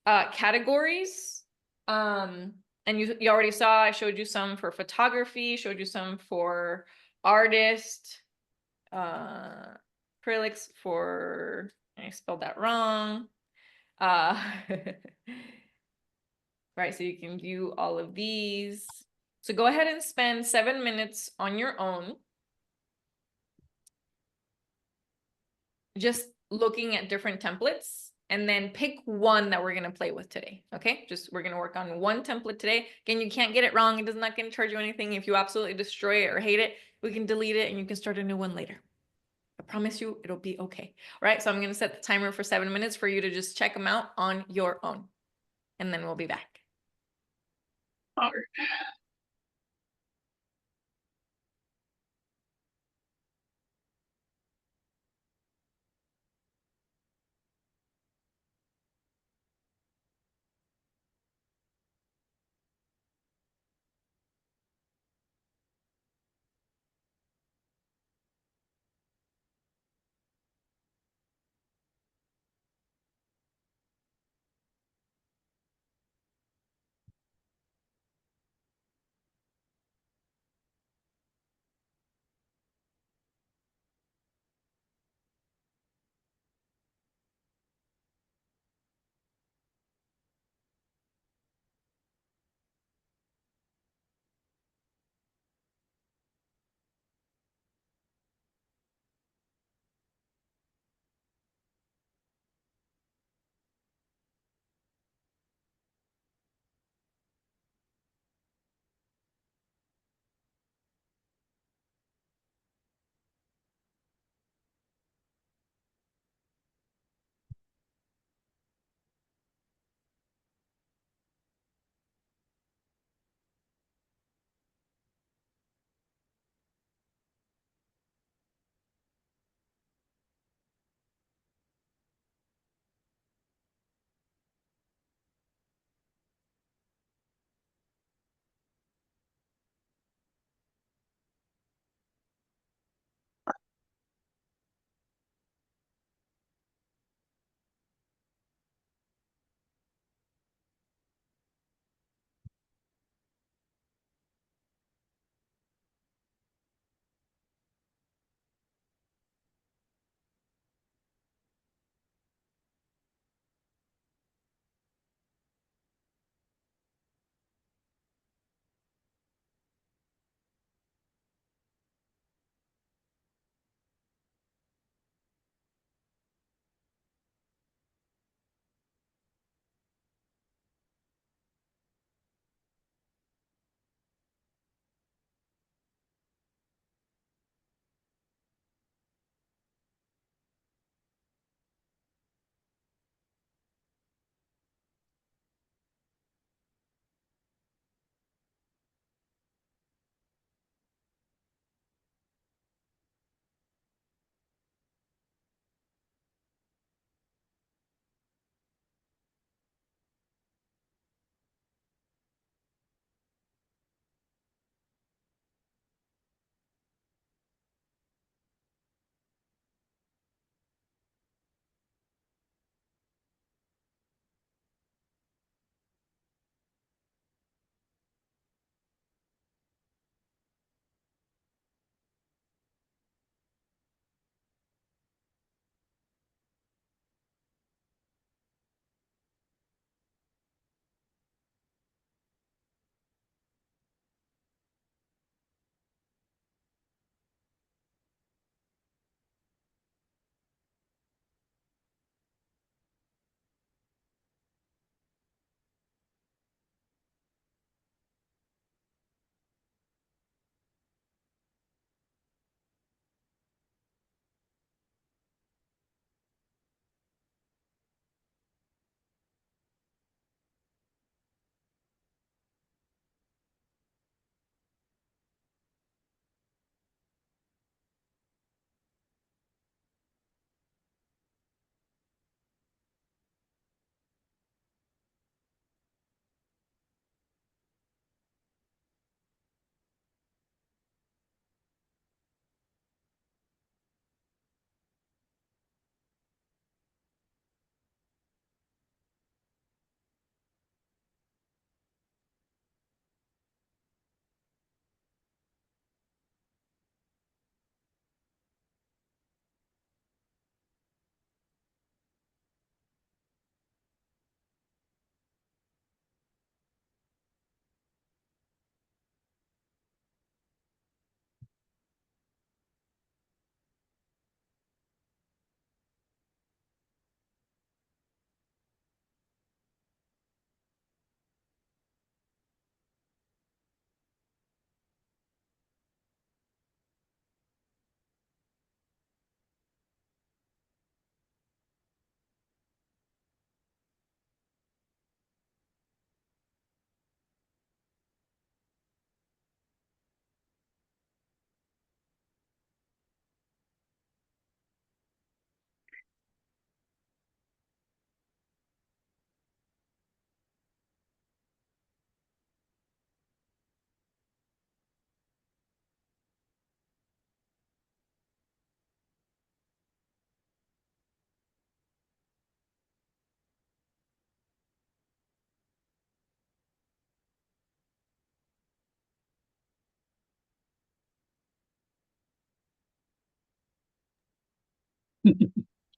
categories. And you already saw, I showed you some for photography, showed you some for artist, acrylics for, I spelled that wrong. Right, so you can view all of these. So go ahead and spend 7 minutes on your own, just looking at different templates, and then pick one that we're gonna play with today, okay? Just, we're gonna work on one template today. Again, you can't get it wrong. It is not gonna charge you anything. If you absolutely destroy it or hate it, we can delete it and you can start a new one later. I promise you, it'll be okay. All right, so I'm gonna set the timer for 7 minutes for you to just check them out on your own, and then we'll be back. All right.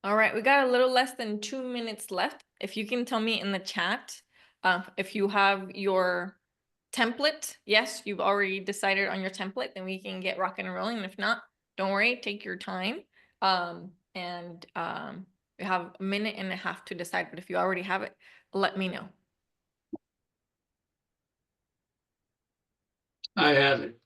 All right, we got a little less than 2 minutes left. If you can tell me in the chat, if you have your template. Yes, you've already decided on your template, then we can get rocking and rolling. And if not, don't worry, take your time. You have a minute and a half to decide, but if you already have it, let me know. I have it.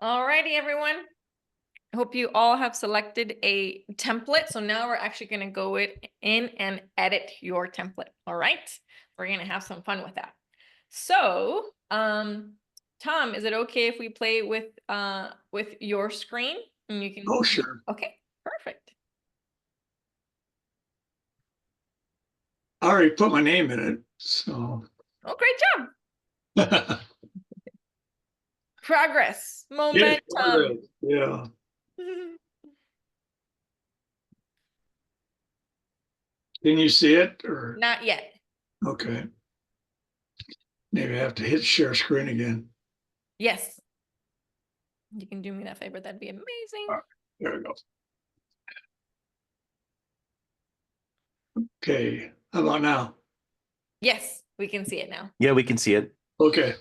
Alrighty, everyone. I hope you all have selected a template. So now we're actually going to go in and edit your template. All right. We're going to have some fun with that. So, Tom, is it okay if we play with your screen and you can? Oh, sure. Okay, perfect. I already put my name in it, so. Oh, great job. Progress, Yeah, momentum. yeah. Can you see it or? Not yet. Okay. Maybe I have to hit share screen again. Yes. You can do me that favor. That'd be amazing. All right, there we go. Okay. How about now? Yes, we can see it now. Yeah, we can see it. Okay.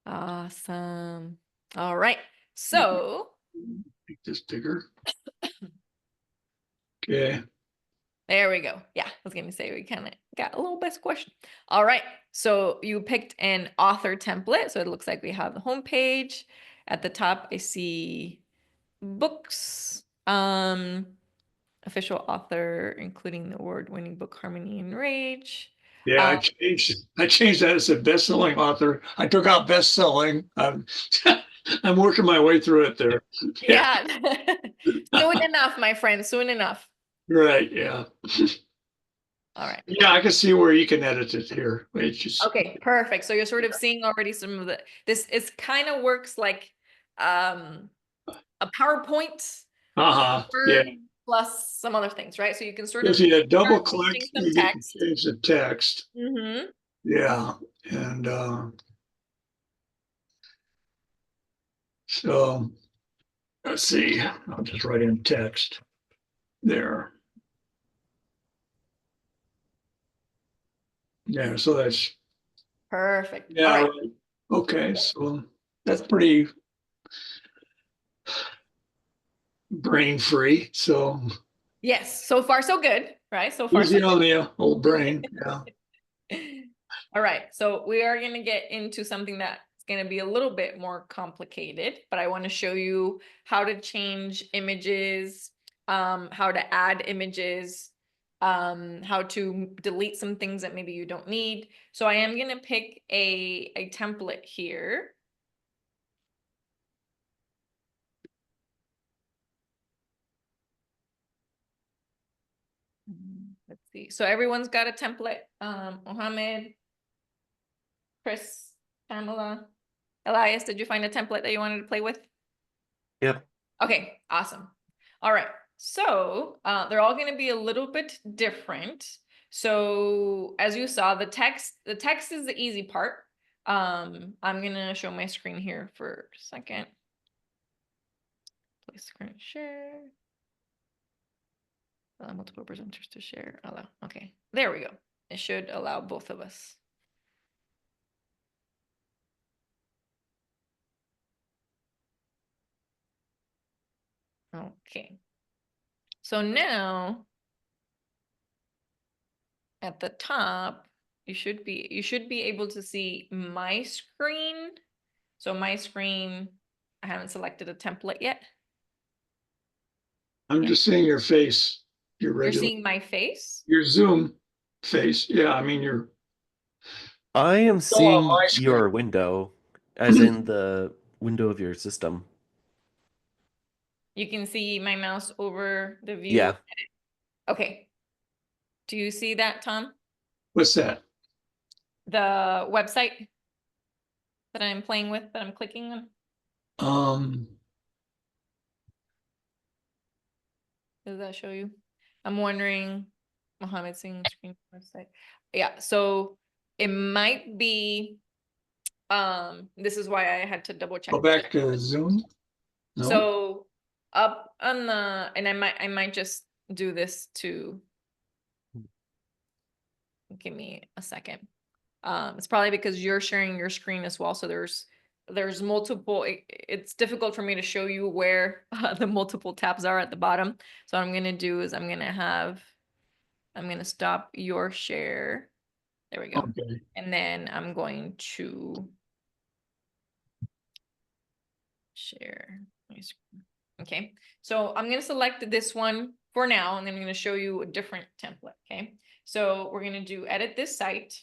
Awesome. All right. So Make this bigger. Okay. there we go. Yeah, I was going to say we kind of got a little best question. All right. So you picked an author template. So it looks like we have the home page. At the top, I see books, official author, including the award-winning book Harmony and Rage. Yeah, I changed that. As a best-selling author. I took out best-selling. I'm working my way through it there. Yeah. Soon enough, my friend. Soon enough. Right. Yeah. All right. Yeah, I can see where you can edit it here. It's just Okay, perfect. So you're sort of seeing already some of this is kind of works like a PowerPoint yeah. Word plus some other things, right? So you can sort of If you double start click, changing some you can text. change the text. Mm-hmm. Yeah. And so let's see. I'll just write in text there. Yeah, so that's Perfect. yeah, All right. right. Okay, so that's pretty brain free. So Yes, so far so good, right? So far so easy on the old brain. Yeah. good. All right, so we are going to get into something that's going to be a little bit more complicated, but I want to show you how to change images, how to add images, how to delete some things that maybe you don't need. So I am going to pick a template here. Let's see. So everyone's got a template. Mohammed, Chris, Pamela, Elias, did you find a template that you wanted to play with? Yep. Okay, awesome. All right. So they're all going to be a little bit different. So as you saw, the text is the easy part. I'm going to show my screen here for a second. Place screen share. Allow multiple presenters to share. Allow. Okay, there we go. It should allow both of us. Okay. So now at the top, you should be able to see my screen. So my screen, I haven't selected a template yet. I'm just seeing your face, your You're regular, seeing my face? your Zoom face. Yeah, I mean, you're I am still on seeing my screen. your window, as in the window of your system. You can see my mouse over the view. Yeah. Okay. Do you see that, Tom? What's that? The website that I'm playing with, that I'm clicking on? Does that show you? I'm wondering, Mohammed Singh screen website. Yeah, so it might be, this is why I had to double check. Go back to Zoom. No. So up on the, and I might just do this to, give me a second. It's probably because you're sharing your screen as well. So there's multiple, it's difficult for me to show you where the multiple tabs are at the bottom. So what I'm going to do is I'm going to stop your share. There we go. Okay. And then I'm going to share my screen. Okay. So I'm going to select this one for now, and then I'm going to show you a different template. Okay. So we're going to do edit this site,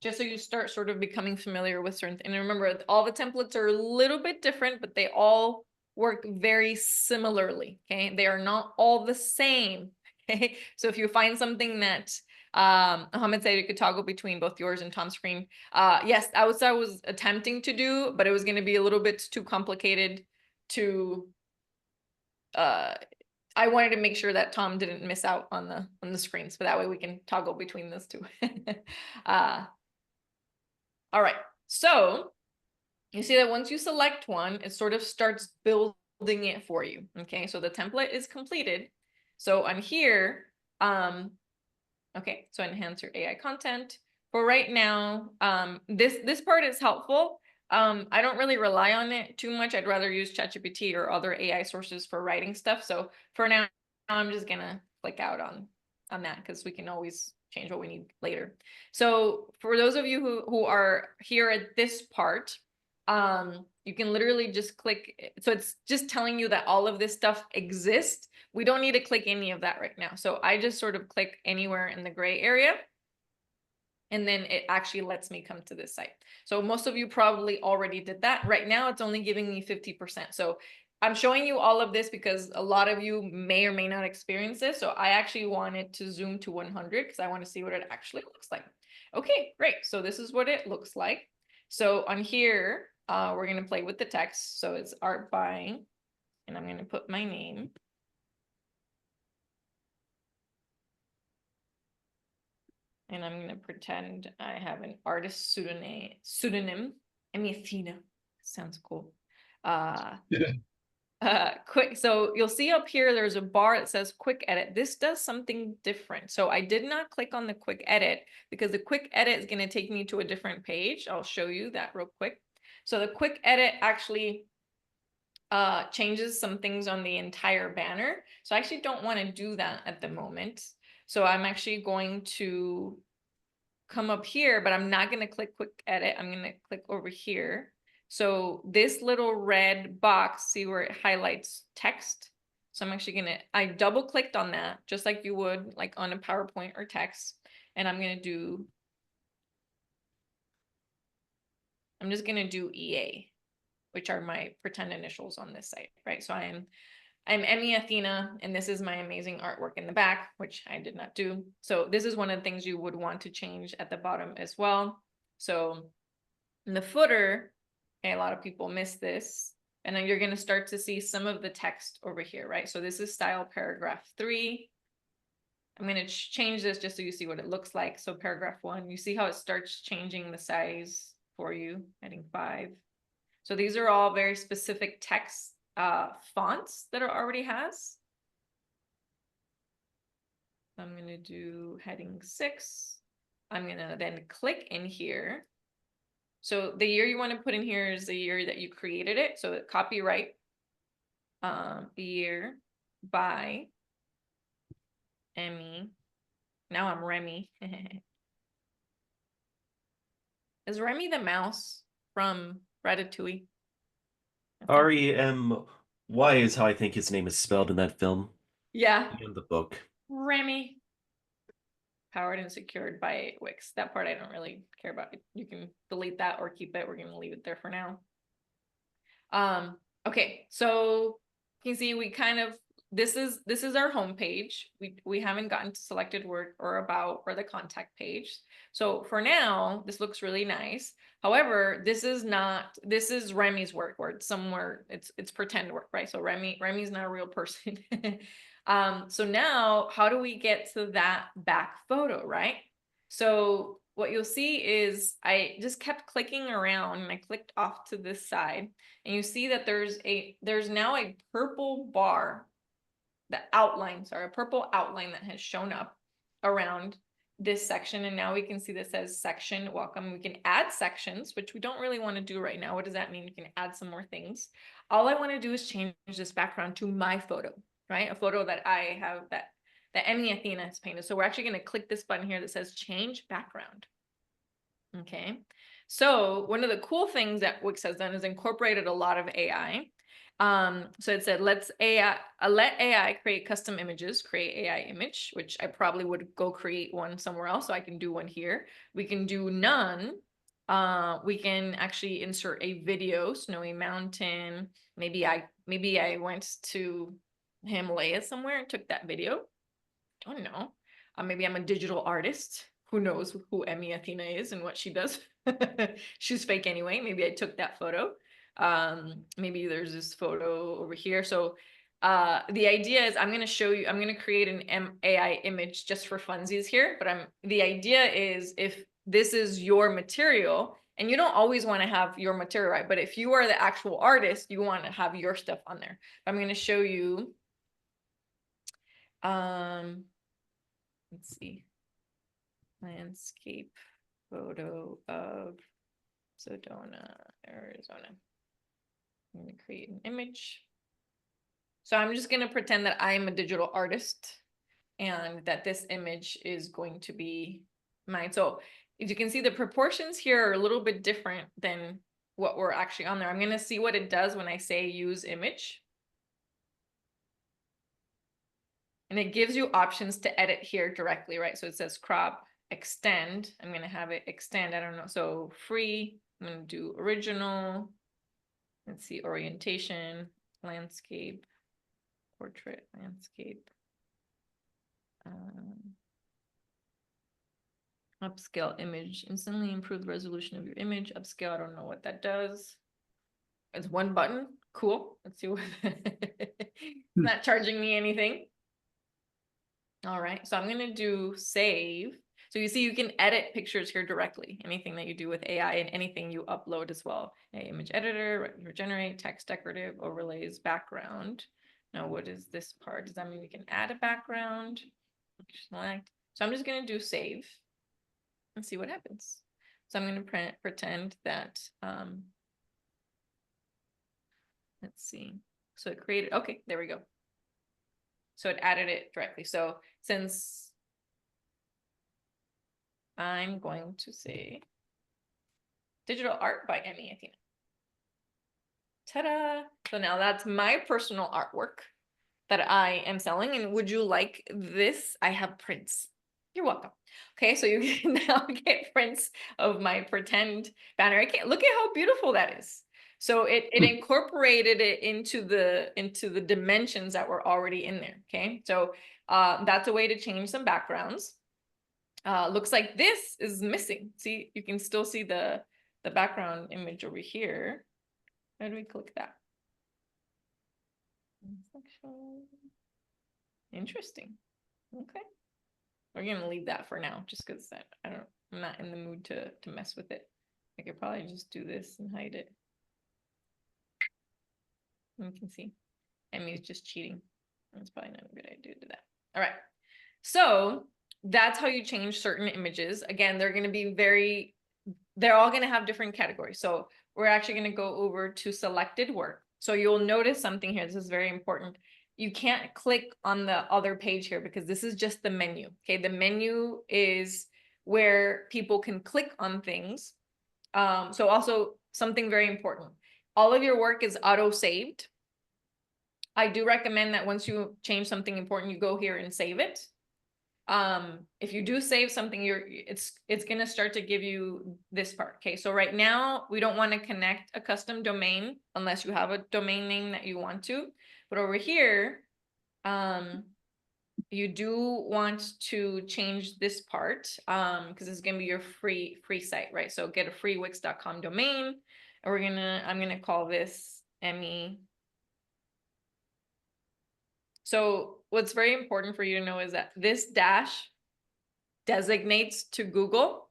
just so you start sort of becoming familiar with certain, and remember, all the templates are a little bit different, but they all work very similarly. Okay. They are not all the same. Okay. So if you find something that Mohammed said you could toggle between both yours and Tom's screen. Yes, I was attempting to do, but it was going to be a little bit too complicated to, I wanted to make sure that Tom didn't miss out on the screens, so that way we can toggle between those two. All right, so you see that once you select one, it sort of starts building it for you. Okay, so the template is completed. So on here, okay, so enhance your AI content. For right now, this part is helpful. I don't really rely on it too much. I'd rather use ChatGPT or other AI sources for writing stuff. So for now, I'm just gonna click out on that, because we can always change what we need later. So for those of you who are here at this part, you can literally just click. So it's just telling you that all of this stuff exists. We don't need to click any of that right now. So I just sort of click anywhere in the gray area, and then it actually lets me come to this site. So most of you probably already did that. Right now, it's only giving me 50%. So I'm showing you all of this because a lot of you may or may not experience this. So I actually wanted to zoom to 100 because I want to see what it actually looks like. Okay, great. So this is what it looks like. So on here, we're going to play with the text. So it's art buying, and I'm going to put my name. And I'm going to pretend I have an artist pseudonym, Emmy Athena. Sounds cool. Quick. So you'll see up here, there's a bar that says quick edit. This does something different. So I did not click on the quick edit because the quick edit is going to take me to a different page. I'll show you that real quick. So the quick edit actually changes some things on the entire banner. So I actually don't want to do that at the moment. So I'm actually going to come up here, but I'm not going to click quick edit. I'm going to click over here. So this little red box, see where it highlights text? So I'm actually I double clicked on that, just like you would like on a PowerPoint or text. And I'm just going to do EA, which are my pretend initials on this site, right? So I'm Emmy Athena, and this is my amazing artwork in the back, which I did not do. So this is one of the things you would want to change at the bottom as well. So in the footer, okay, a lot of people miss this. And then you're going to start to see some of the text over here, right? So this is style paragraph 3. I'm going to change this just so you see what it looks like. So paragraph 1, you see how it starts changing the size for you, heading 5. So these are all very specific text fonts that it already has. I'm going to do heading 6. I'm going to then click in here. So the year you want to put in here is the year that you created it. So copyright year by Emmy. Now I'm Remy. Is Remy the mouse from Ratatouille? R-E-M-Y is how I think his name is spelled in that film. Yeah. In the book. Remy. Powered and secured by Wix. That part I don't really care about. You can delete that or keep it. We're going to leave it there for now. Okay, so you can see we kind of, this is our home page. We haven't gotten to selected work or about or the contact page. So for now, this looks really nice. However, this is Remy's work, or it's somewhere, it's pretend work, right? So Remy's not a real person. So now how do we get to that back photo, right? So what you'll see is I just kept clicking around and I clicked off to this side, and you see that there's now a purple bar, a purple outline that has shown up around this section. And now we can see that says section welcome. We can add sections, which we don't really want to do right now. What does that mean? We can add some more things. All I want to do is change this background to my photo, right? A photo that I have that Emmy Athena has painted. So we're actually going to click this button here that says change background. Okay, so one of the cool things that Wix has done is incorporated a lot of AI. So it said, let AI create custom images, create AI image, which I probably would go create one somewhere else, so I can do one here. We can do none. We can actually insert a video, snowy mountain. Maybe I went to Himalaya somewhere and took that video. Don't know. Maybe I'm a digital artist. Who knows who Emmy Athena is and what she does? She's fake anyway. Maybe I took that photo. Maybe there's this photo over here. So the idea is I'm going to show you, I'm going to create an AI image just for funsies here. But the idea is if this is your material, and you don't always want to have your material, right? But if you are the actual artist, you want to have your stuff on there. I'm going to show you. Let's see. Landscape photo of Sedona, Arizona. I'm going to create an image. So I'm just going to pretend that I'm a digital artist and that this image is going to be mine. So as you can see, the proportions here are a little bit different than what we're actually on there. I'm going to see what it does when I say use image. And it gives you options to edit here directly, right? So it says crop, extend. I'm going to have it extend. I don't know. So free. I'm going to do original. Let's see, orientation, landscape, portrait, landscape. Upscale image, instantly improve the resolution of your image. Upscale, I don't know what that does. It's one button. Cool. Let's see what it's not charging me anything. All right, so I'm gonna do save. So you see you can edit pictures here directly, anything that you do with AI and anything you upload as well. Image editor, regenerate, text decorative, overlays, background. Now what is this part? Does that mean we can add a background? Select. So I'm just gonna do save and see what happens. So I'm gonna pretend that, let's see. So it created, okay, there we go. So it added it directly. So since I'm going to say digital art by Emmy Athena. Ta-da! So now that's my personal artwork that I am selling. And would you like this? I have prints. You're welcome. Okay, so you can now get prints of my pretend banner. I can't look at how beautiful that is. So it incorporated it into the dimensions that were already in there. Okay, so that's a way to change some backgrounds. Looks like this is missing. See, you can still see the background image over here. How do we click that? Section. Interesting. Okay. We're gonna leave that for now, just because I'm not in the mood to mess with it. I could probably just do this and hide it. You can see. Emmy's just cheating. That's probably not a good idea to do that. All right. So that's how you change certain images. Again, they're going to be they're all going to have different categories. So we're actually going to go over to selected work. So you'll notice something here. This is very important. You can't click on the other page here because this is just the menu. Okay. The menu is where people can click on things. So also something very important. All of your work is auto-saved. I do recommend that once you change something important, you go here and save it. If you do save something, it's gonna start to give you this part. Okay, so right now we don't want to connect a custom domain unless you have a domain name that you want to. But over here, you do want to change this part because it's gonna be your free site, right? So get a free wix.com domain, and I'm gonna call this Emmy. So what's very important for you to know is that this dash designates to Google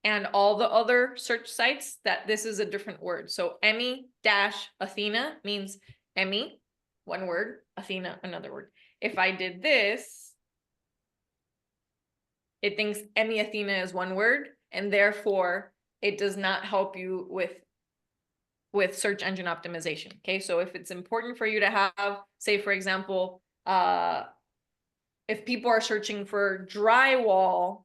and all the other search sites that this is a different word. So Emmy-Athena means Emmy, one word, Athena, another word. If I did this, it thinks Emmy Athena is one word, and therefore it does not help you with search engine optimization. Okay, so if it's important for you to have, say for example, if people are searching for drywall,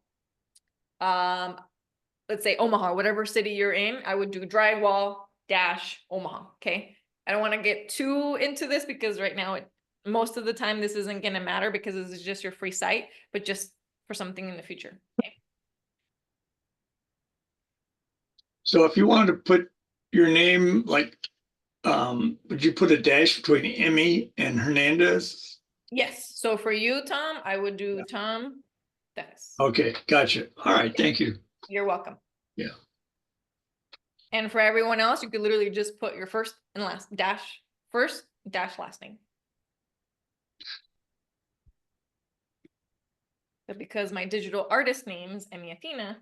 let's say Omaha, whatever city you're in, I would do drywall dash Omaha. Okay, I don't want to get too into this because right now most of the time this isn't going to matter because this is just your free site, but just for something in the future. Okay. So if you wanted to put your name, like, would you put a dash between Emmy and Hernandez? Yes. So for you, Tom, I would do Tom Dennis. Okay, gotcha. All right, thank you. You're welcome. Yeah. And for everyone else, you could literally just put your first and last dash first dash last name. But because my digital artist name is Emmy Athena.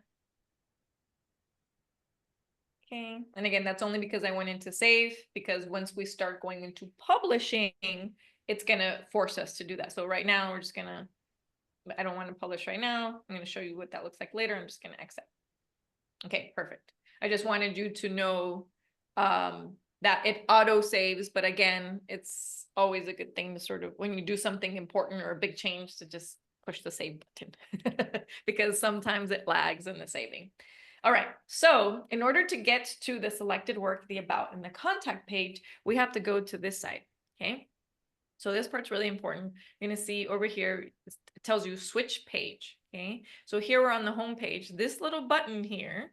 Okay. And again, that's only because I went into save, because once we start going into publishing, it's going to force us to do that. So right now we're just going to, I don't want to publish right now. I'm going to show you what that looks like later. I'm just going to exit. Okay, perfect. I just wanted you to know that it auto saves, but again, it's always a good thing to sort of, when you do something important or a big change, to just push the save button because sometimes it lags in the saving. All right, so in order to get to the selected work, the about, and the contact page, we have to go to this site, okay? So this part's really important. You're gonna see over here, it tells you switch page, okay? So here we're on the home page. This little button here,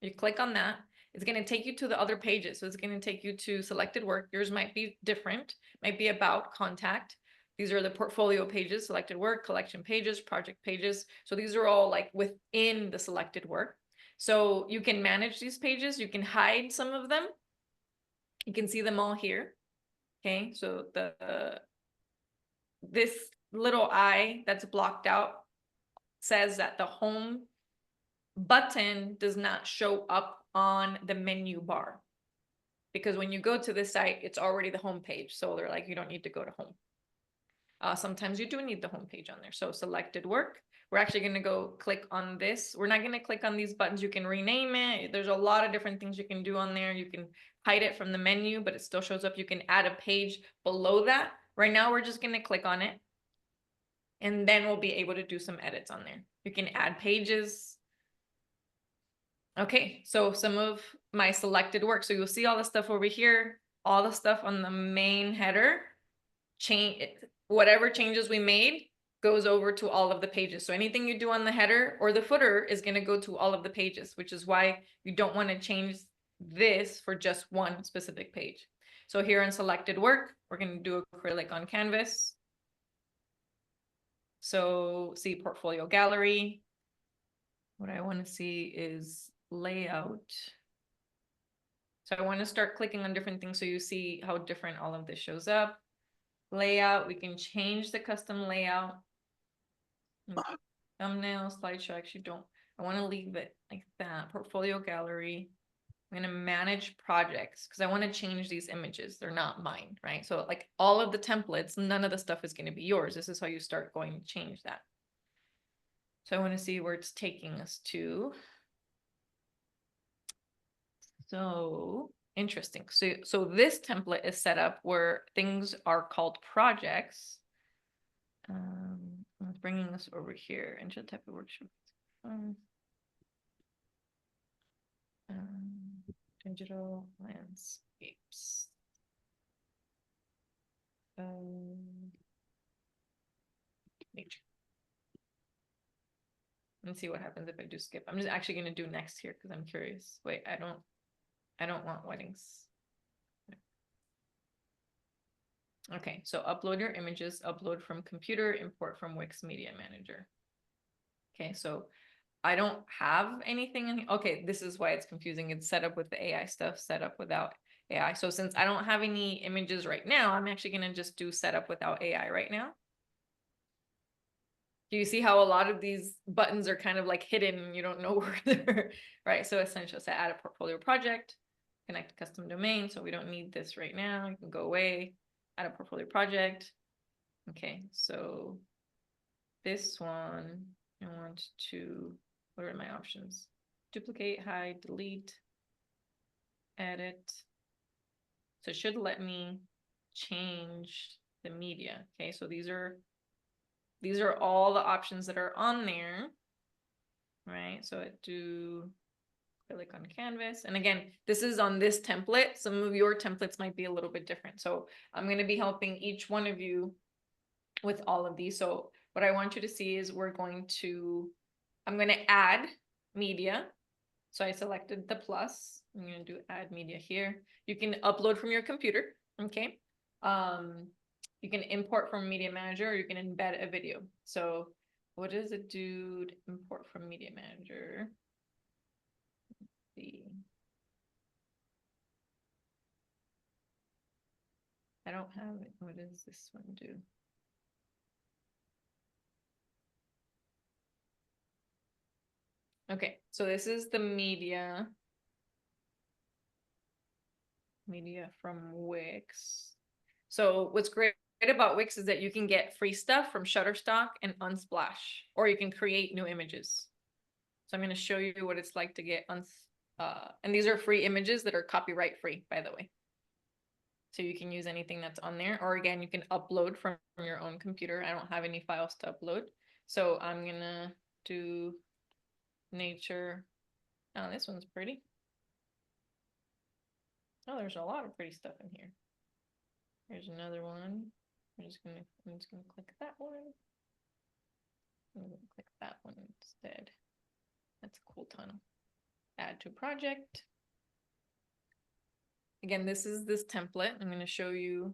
you click on that, it's gonna take you to the other pages. So it's gonna take you to selected work. Yours might be different, might be about, contact. These are the portfolio pages, selected work, collection pages, project pages. So these are all like within the selected work. So you can manage these pages. You can hide some of them. You can see them all here. Okay, so this little I that's blocked out says that the home button does not show up on the menu bar, because when you go to this site, it's already the home page. So they're like, you don't need to go to home. Sometimes you do need the home page on there. So selected work. We're actually going to go click on this. We're not going to click on these buttons. You can rename it. There's a lot of different things you can do on there. You can hide it from the menu, but it still shows up. You can add a page below that. Right now, we're just going to click on it. And then we'll be able to do some edits on there. You can add pages. Okay, so some of my selected work. So you'll see all the stuff over here, all the stuff on the main header. Whatever changes we made goes over to all of the pages. So anything you do on the header or the footer is going to go to all of the pages, which is why you don't want to change this for just one specific page. So here in selected work, we're going to do acrylic on canvas. So see portfolio gallery. What I want to see is layout. So I want to start clicking on different things so you see how different all of this shows up. Layout, we can change the custom layout. Thumbnail, slideshow, I actually don't, I want to leave it like that. Portfolio gallery. I'm going to manage projects because I want to change these images. They're not mine, right? So like all of the templates, none of the stuff is going to be yours. This is how you start going to change that. So I want to see where it's taking us to. So interesting. So this template is set up where things are called projects. It's bringing us over here into the type of workshop. Digital landscapes. Nature. Let's see what happens if I do skip. I'm just actually going to do next here because I'm curious. Wait, I don't want weddings. Okay, so upload your images, upload from computer, import from Wix Media Manager. Okay, so I don't have anything in here. Okay, this is why it's confusing. It's set up with the AI stuff, set up without AI. So since I don't have any images right now, I'm actually going to just do setup without AI right now. Do you see how a lot of these buttons are kind of like hidden and you don't know where they're, right? So essentially, say add a portfolio project, connect custom domain. So we don't need this right now. You can go away, add a portfolio project. Okay, so this one, I want to, what are my options? Duplicate, hide, delete, edit. So it should let me change the media. Okay, so these are all the options that are on there, right? So I do click on canvas. And again, this is on this template. Some of your templates might be a little bit different. So I'm going to be helping each one of you with all of these. So what I want you to see is I'm going to add media. So I selected the plus. I'm going to do add media here. You can upload from your computer. Okay. You can import from Media Manager, or you can embed a video. So what does it do to import from Media Manager? Let's see. I don't have it. What does this one do? Okay, so this is the media from Wix. So what's great about Wix is that you can get free stuff from Shutterstock and Unsplash, or you can create new images. So I'm going to show you what it's like to get and these are free images that are copyright free, by the way. So you can use anything that's on there, or again, you can upload from your own computer. I don't have any files to upload. So I'm going to do nature. Oh, this one's pretty. Oh, there's a lot of pretty stuff in here. Here's another one. I'm just gonna click that one. I'm gonna click that one instead. That's a cool tunnel. Add to project. Again, this is this template. I'm going to show you,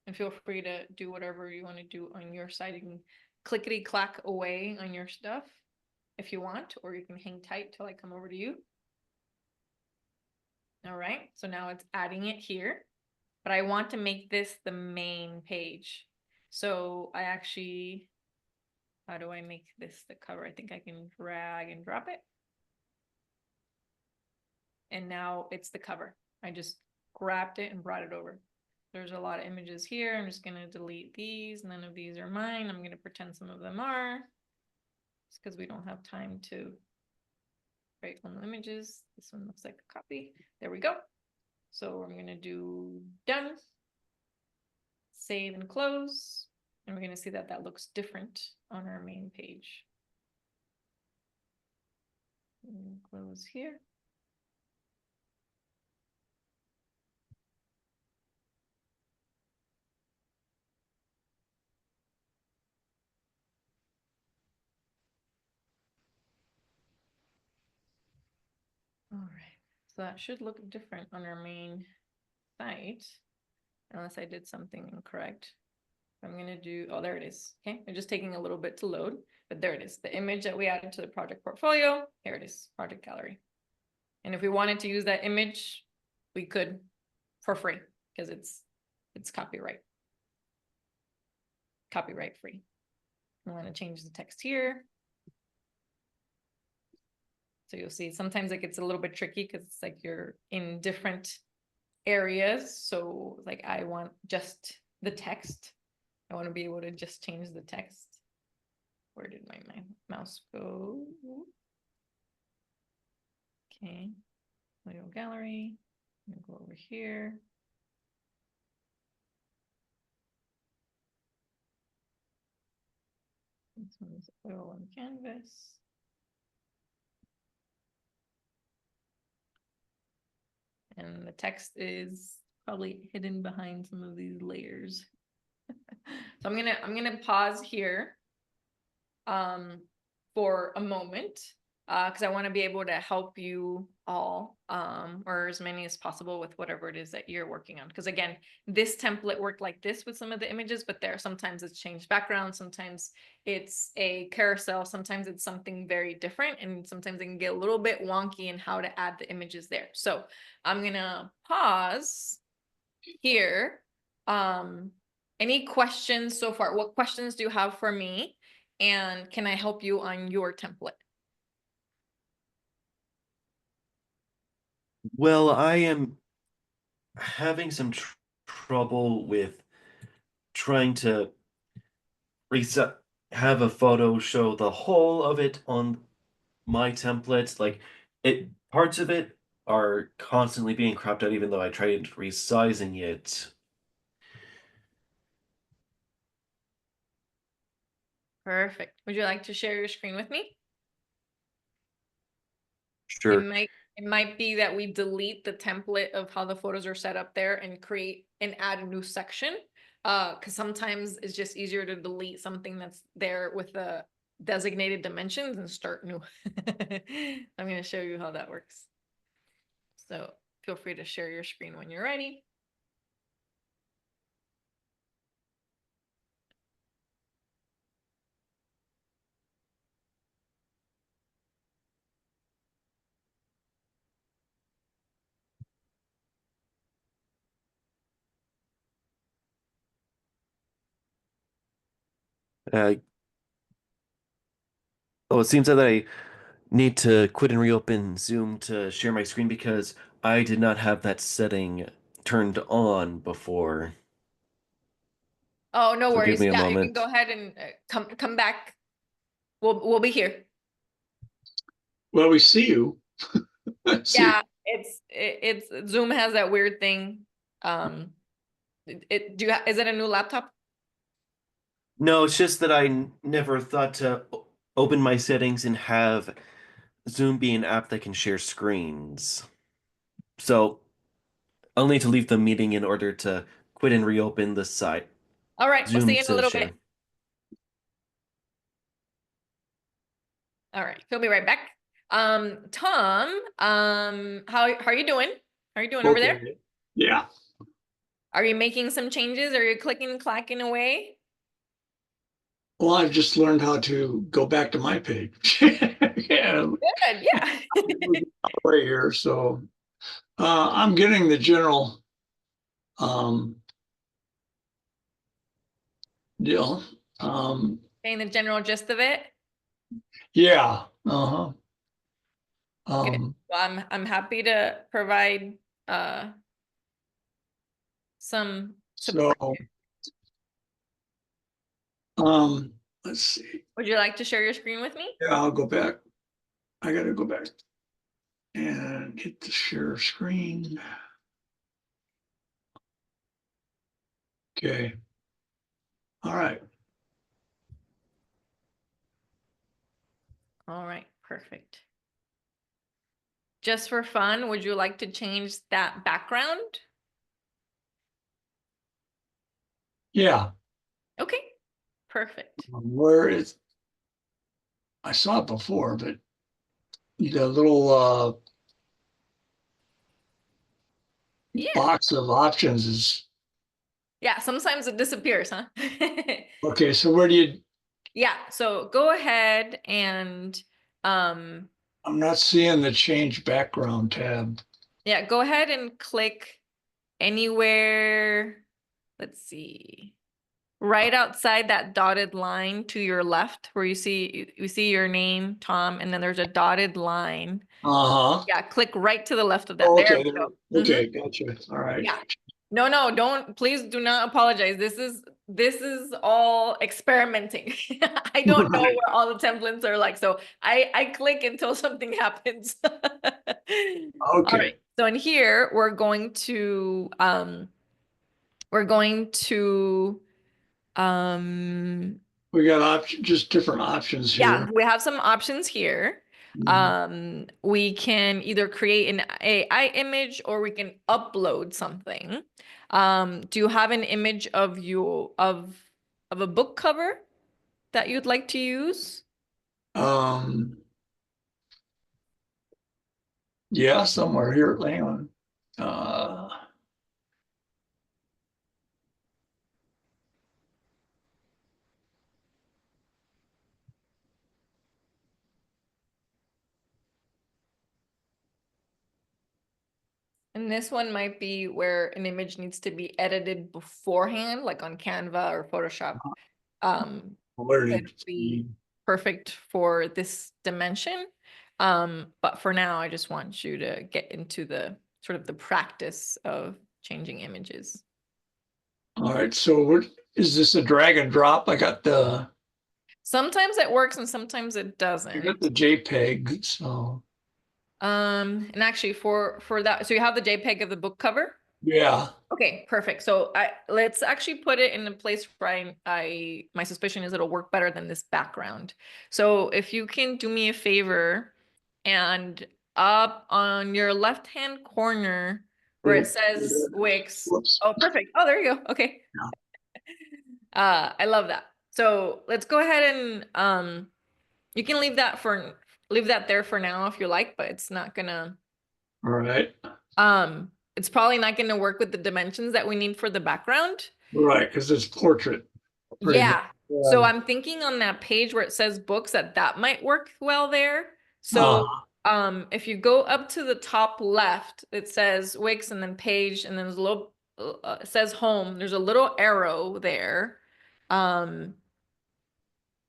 and feel free to do whatever you want to do on your side. You can clickety clack away on your stuff if you want, or you can hang tight till I come over to you. All right, so now it's adding it here, but I want to make this the main page. So I actually, how do I make this the cover? I think I can drag and drop it. And now it's the cover. I just grabbed it and brought it over. There's a lot of images here. I'm just going to delete these. None of these are mine. I'm going to pretend some of them are. It's because we don't have time to write on the images. This one looks like a copy. There we go. So I'm going to do done. Save and close. And we're going to see that that looks different on our main page. Close here. All right, so that should look different on our main site, unless I did something incorrect. I'm going to do, oh, there it is. Okay, it's just taking a little bit to load, but there it is. The image that we added to the project portfolio, here it is, project gallery. And if we wanted to use that image, we could for free because it's copyright. copyright free. I'm going to change the text here. So you'll see sometimes it gets a little bit tricky because it's like you're in different areas. So like I want just the text. I want to be able to just change the text. Where did my mouse go? Okay. Video gallery. I'm gonna go over here. This one is oil on canvas. And the text is probably hidden behind some of these layers. So I'm gonna pause here for a moment because I want to be able to help you all or as many as possible with whatever it is that you're working on. Because again, this template worked like this with some of the images, but there sometimes it's changed background, sometimes it's a carousel, sometimes it's something very different, and sometimes it can get a little bit wonky in how to add the images there. So I'm gonna pause here. Any questions so far? What questions do you have for me? And can I help you on your template? Well, I am having some trouble with trying to reset, have a photo show the whole of it on my template. Like parts of it are constantly being cropped out, even though I tried resizing it. Perfect. Would you like to share your screen with me? Sure. It might be that we delete the template of how the photos are set up there and create and add a new section. Because sometimes it's just easier to delete something that's there with the designated dimensions and start new. I'm going to show you how that works. So feel free to share your screen when you're ready. Oh, it seems that I need to quit and reopen Zoom to share my screen because I did not have that setting turned on before. Oh, no So give worries. me a Yeah, you can moment. go ahead and come back. We'll be here. Well, we see you. See you. Yeah, it's Zoom has that weird thing. Is it a new laptop? No, it's just that I never thought to open my settings and have Zoom be an app that can share screens. So I'll need to leave the meeting in order to quit and reopen the site. All right, we'll see Zoom you in a to little share. bit. All right, he'll be right back. Tom, how are you doing? How are you doing over there? Okay. Yeah. Are you making some changes? Are you clicking, clacking away? Well, I've just learned how to go back to my page. Yeah, Good, yeah. right here. So I'm getting the general deal. Getting the general gist of it. Yeah. Uh-huh. Good. Well, I'm happy to provide some So support. let's see. Would you like to share your screen with me? Yeah, I'll go back. I gotta go back and hit the share screen. Okay. All right. All right, perfect. Just for fun, would you like to change that background? Yeah. Okay, perfect. Where is I saw it before, but the little Yeah. box of options is Yeah, sometimes it disappears, huh? okay. So where do you? Yeah, so go ahead and I'm not seeing the change background tab. yeah, go ahead and click anywhere. Let's see. right outside that dotted line to your left where you see your name, Tom, and then there's a dotted line. Uh-huh. Yeah, click right to the left of that. Oh, There okay, we go. Mhm. okay, gotcha. All right. Yeah. No, please do not apologize. This is all experimenting. I don't know Right. where all the templates are like, so I click until something happens. All Okay. right. So in here, we're going to We got just different options yeah, here. we have some options here. We can either create an AI image or we can upload something. Do you have an image of of a book cover that you'd like to use? Um, yeah, somewhere here. Hang on. And this one might be where an image needs to be edited beforehand, like on Canva or Photoshop. Where That did would be perfect for this dimension. But for now, I just want you to get into the sort of the practice of changing images. all right, so is this a drag and drop? Sometimes it works and sometimes it I got doesn't. the JPEG, so And actually for that, so you have the JPEG of the book cover? yeah. Okay, perfect. So let's actually put it in a place where my suspicion is it'll work better than this background. So if you can do me a favor and up on your left-hand corner where it says Wix. Whoops. Oh, perfect. Oh, there you go. Okay. I love that. So let's go ahead and you can leave that there for now if you like, but it's not gonna All right. it's probably not gonna work with the dimensions that we need for the background. Right, because it's portrait. Pretty much. Yeah. So I'm thinking on that page where it says books that might work well there. So if you go up to the top left, it says Wix and then page and then there's a little it says home. There's a little arrow there.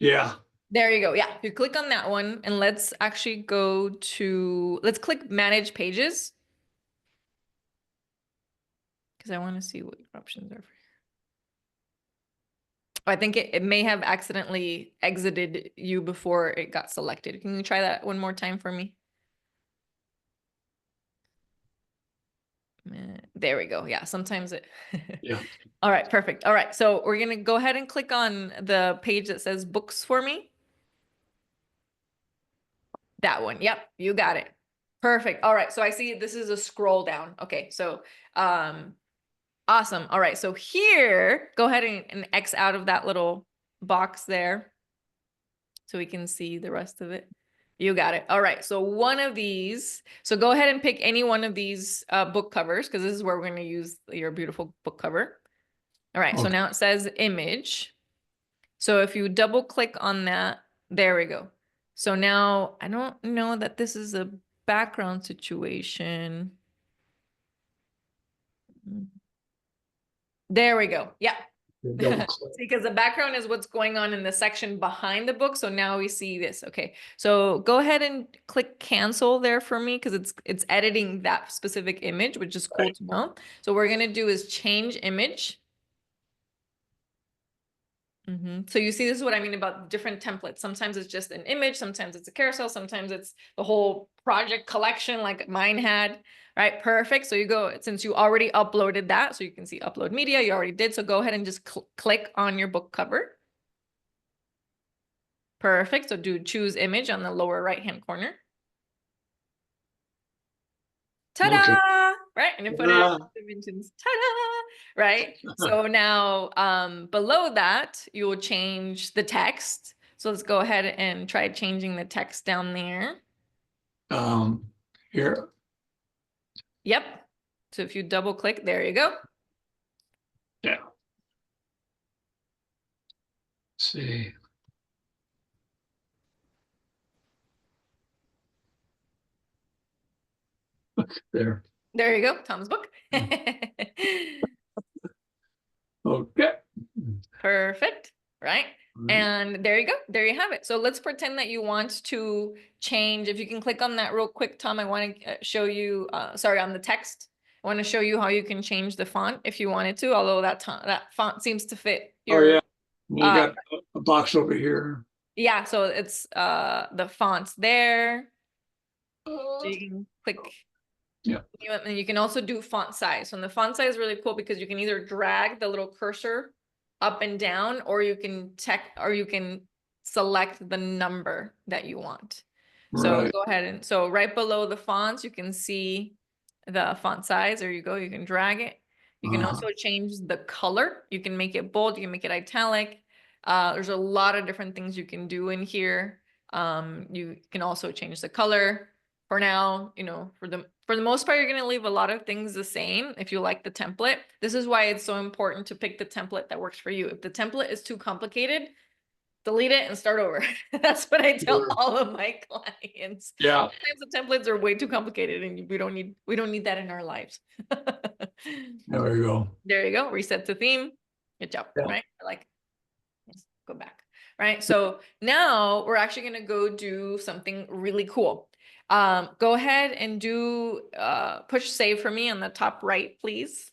Yeah. There you go. Yeah, if you click on that one and let's actually let's click manage pages because I want to see what your options are for. I think it may have accidentally exited you before it got selected. Can you try that one more time for me? There we go. Yeah, sometimes it. Yeah. All right, perfect. All right, so we're going to go ahead and click on the page that says books for me. That one. Yep, you got it. Perfect. All right, so I see this is a scroll down. Okay, so awesome. All right, so here, go ahead and X out of that little box there so we can see the rest of it. You got it. All right, so one of these. So go ahead and pick any one of these book covers because this is where we're going to use your beautiful book cover. All right, so now it says image. So if you double click on that, there we go. So now I don't know that this is a background situation. There we go. Yeah. Because the background is what's going on in the section behind the book. So now we see this. Okay. So go ahead and click cancel there for me because it's editing that specific image, which is cool to know. So what we're going to do is change image. So you see, this is what I mean about different templates. Sometimes it's just an image, sometimes it's a carousel, sometimes it's the whole project collection like mine had, right? Perfect. So you go, since you already uploaded that, so you can see upload media, you already did. So go ahead and just click on your book cover. Perfect. So do choose image on the lower right-hand corner. Ta-da! Okay. Right? And then put it in dimensions. Ta-da! Right? So now below that, you will change the text. So let's go ahead and try changing the text down there. Here. Yep. So if you double click, there you go. Yeah. Let's see. There. There you go, Tom's book. Okay. Perfect, right? Right. And there you go. There you have it. So let's pretend that you want to change. If you can click on that real quick, Tom, I want to show you, sorry, on the text. I want to show you how you can change the font if you wanted to, although that font seems to fit Oh, your, yeah. You got a box over here. yeah, so it's the fonts there. So you can click. Yeah. And you can also do font size. So and the font size is really cool because you can either drag the little cursor up and down, or you can select the number that you want. So Right. go ahead and so right below the fonts, you can see the font size. There you go. You can drag it. You can also change the color. You can make it bold. You can make it italic. There's a lot of different things you can do in here. You can also change the color. For now, you know, for the most part, you're going to leave a lot of things the same if you like the template. This is why it's so important to pick the template that works for you. If the template is too complicated, delete it and start over. That's what I tell all of my clients. Yeah. Sometimes the templates are way too complicated and we don't need that in our lives. There you go. There you go. Reset to theme. Good job. Yeah. Right? Like, let's go back. Right. So now we're actually going to go do something really cool. Go ahead and do push save for me on the top right, please.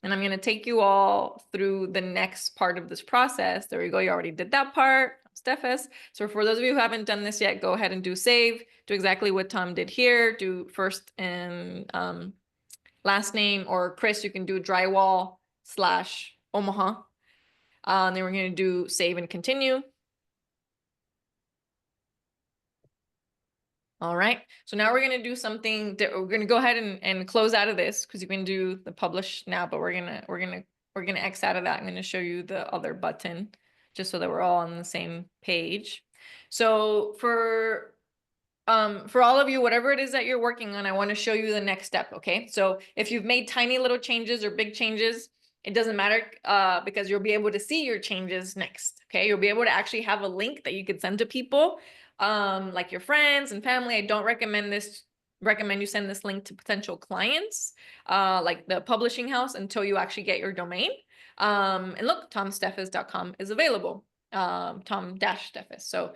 And I'm going to take you all through the next part of this process. There we go. You already did that part. Stephus. So for those of you who haven't done this yet, go ahead and do save. Do exactly what Tom did here. Do first and last name, or Chris, you can do drywall/Omaha. And then we're going to do save and continue. All right. So now we're going to do something that we're going to go ahead and close out of this because you can do the publish now, but we're going to X out of that. I'm going to show you the other button just so that we're all on the same page. So for all of you, whatever it is that you're working on, I want to show you the next step. Okay. So if you've made tiny little changes or big changes, it doesn't matter because you'll be able to see your changes next. Okay. You'll be able to actually have a link that you could send to people, like your friends and family. I don't recommend you send this link to potential clients, like the publishing house, until you actually get your domain. And look, tomsteffes.com is available. Tom-Steffes. So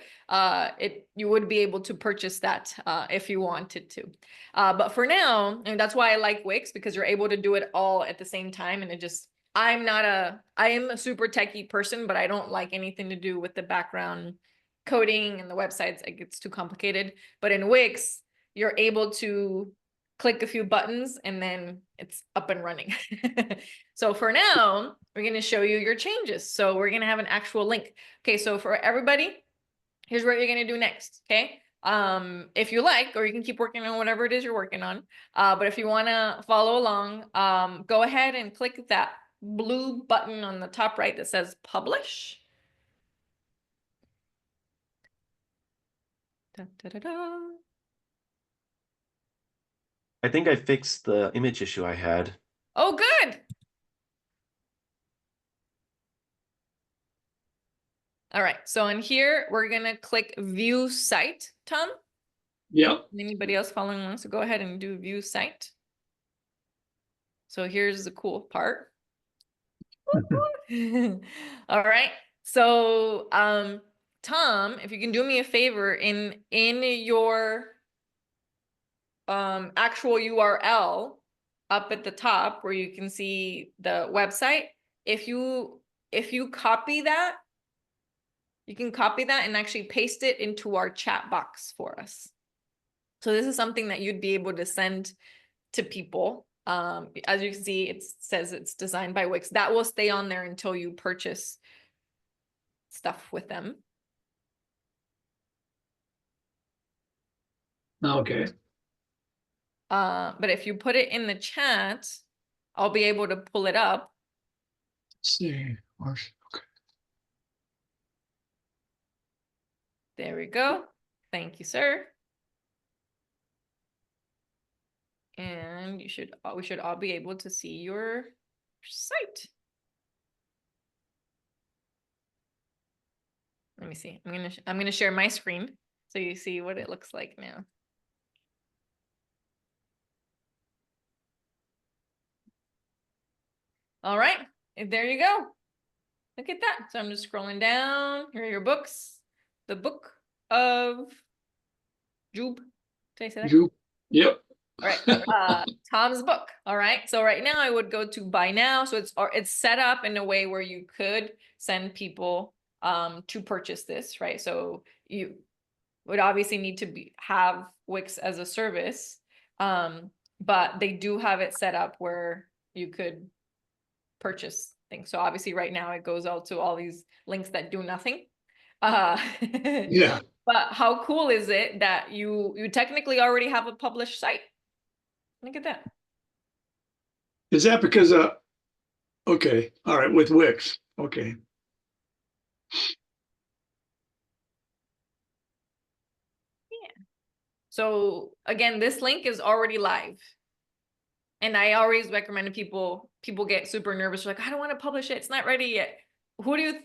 you would be able to purchase that if you wanted to. But for now, and that's why I like Wix, because you're able to do it all at the same time. And I am a super techie person, but I don't like anything to do with the background coding and the websites. It gets too complicated. But in Wix, you're able to click a few buttons and then it's up and running. So for now, we're going to show you your changes. So we're going to have an actual link. Okay, so for everybody, here's what you're going to do next. Okay. If you like, or you can keep working on whatever it is you're working on. But if you want to follow along, go ahead and click that blue button on the top right that says publish. Da, da, da, da. I think I fixed the image issue I had. Oh, good. All right. So in here, we're going to click view site, Tom. Yep. Anybody else following along? So go ahead and do view site. So here's the cool part. All right. So, Tom, if you can do me a favor in your actual URL up at the top where you can see the website, if you copy that, you can copy that and actually paste it into our chat box for us. So this is something that you'd be able to send to people. As you can see, it says it's designed by Wix. That will stay on there until you purchase stuff with them. Okay. But if you put it in the chat, I'll be able to pull it up. Let's see. Okay. There we go. Thank you, sir. And we should all be able to see your site. Let me see. I'm gonna share my screen so you see what it looks like now. All right, there you go. Look at that. So I'm just scrolling down. Here are your books. The Book of Job. Did I say that? You, yep. All right. Tom's book. All right. So right now I would go to buy now. So it's set up in a way where you could send people to purchase this, right? So you would obviously need to have Wix as a service. But they do have it set up where you could purchase things. So obviously right now it goes out to all these links that do nothing. Yeah. But how cool is it that you technically already have a published site? Look at that. Is that because okay, all right, with Wix. Okay. So again, this link is already live. And I always recommend to people get super nervous. Like, I don't want to publish it. It's not ready yet. Who do you,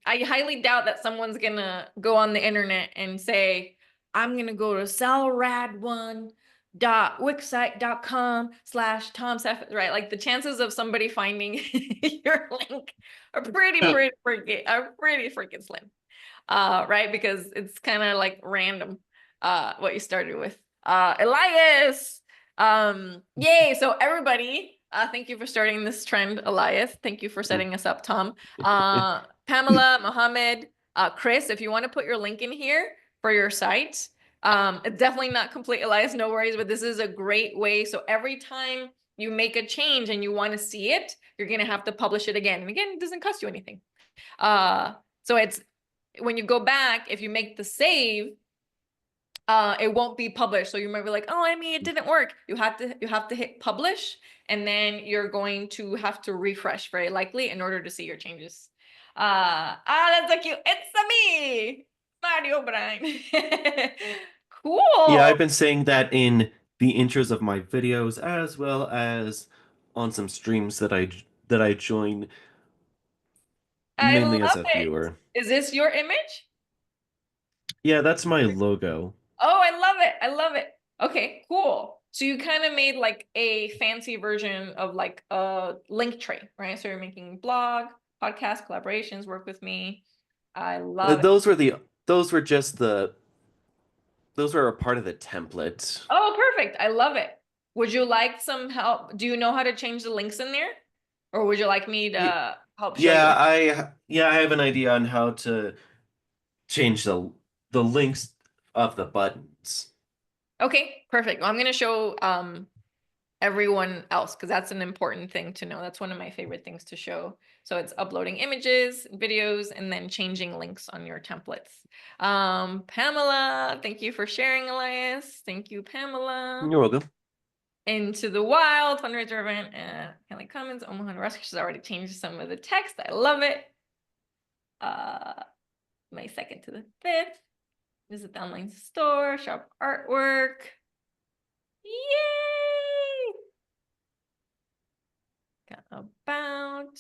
I highly doubt that someone's gonna go on the internet and say, I'm gonna go to salrad1.wixsite.com/Tom Seth, right? Like the chances of somebody finding your link are pretty freaking slim. Right? Because it's kind of like random what you started with. Elias. Yay. So everybody, thank you for starting this trend, Elias. Thank you for setting us up, Tom. Pamela, Mohammed, Chris, if you want to put your link in here for your site, it's definitely not complete, Elias, no worries, but this is a great way. So every time you make a change and you want to see it, you're going to have to publish it again. And again, it doesn't cost you anything. So it's, when you go back, if you make the save, it won't be published. So you might be like, oh, it didn't work. You have to hit publish, and then you're going to have to refresh very likely in order to see your changes. That's so cute. It's me, Mario Brian. Cool. Yeah, I've been saying that in the intros of my videos as well as on some streams that I join I mainly as love a it. viewer. Is this your image? Yeah, that's my logo. Oh, I love it. I love it. Okay, cool. So you kind of made like a fancy version of like a link tree, right? So you're making blog, podcast, collaborations, work with me. I love it. Those were a part of the template. Oh, perfect. I love it. Would you like some help? Do you know how to change the links in there? Or would you like me to help show you? I have an idea on how to change the links of the buttons. Okay, perfect. Well, I'm going to show everyone else because that's an important thing to know. That's one of my favorite things to show. So it's uploading images, videos, and then changing links on your templates. Pamela, thank you for sharing, Elias. Thank you, Pamela. You're welcome. Into the Wild fundraiser event. Kelly Cummins, Omaha, Nebraska. She's already changed some of the text. I love it. May 2nd to the 5th. Visit the online store, shop artwork. Yay! Got about,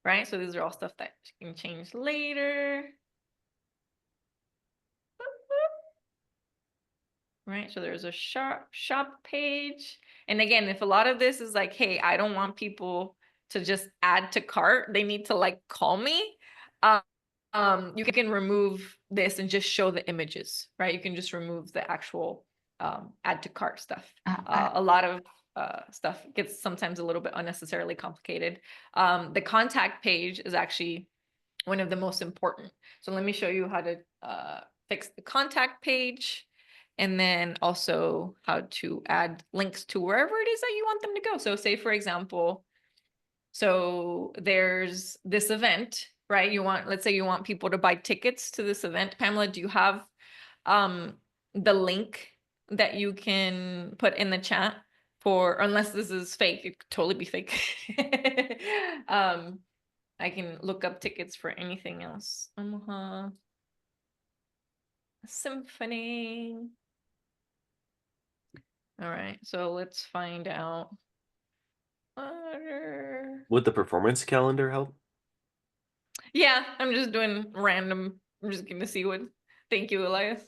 right? So these are all stuff that you can change later. Right, so there's a shop page. And again, if a lot of this is like, hey, I don't want people to just add to cart, they need to like call me. You can remove this and just show the images, right? You can just remove the actual add to cart stuff. A lot of stuff gets sometimes a little bit unnecessarily complicated. The contact page is actually one of the most important. So let me show you how to fix the contact page, and then also how to add links to wherever it is that you want them to go. So say, for example, so there's this event, right? Let's say you want people to buy tickets to this event. Pamela, do you have the link that you can put in the chat for, unless this is fake, it could totally be fake. I can look up tickets for anything else. Omaha Symphony. All right, so let's find out. Would the performance calendar help? Yeah, I'm just doing random. I'm just going to see what. Thank you, Elias.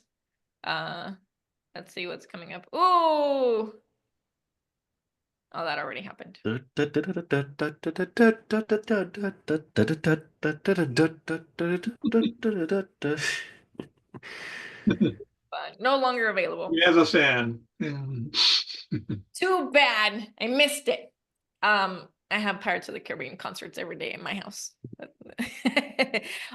Let's see what's coming up. Oh, Oh, that already happened. But no longer available. As a fan. Too bad. I missed it. I have Pirates of the Caribbean concerts every day in my house.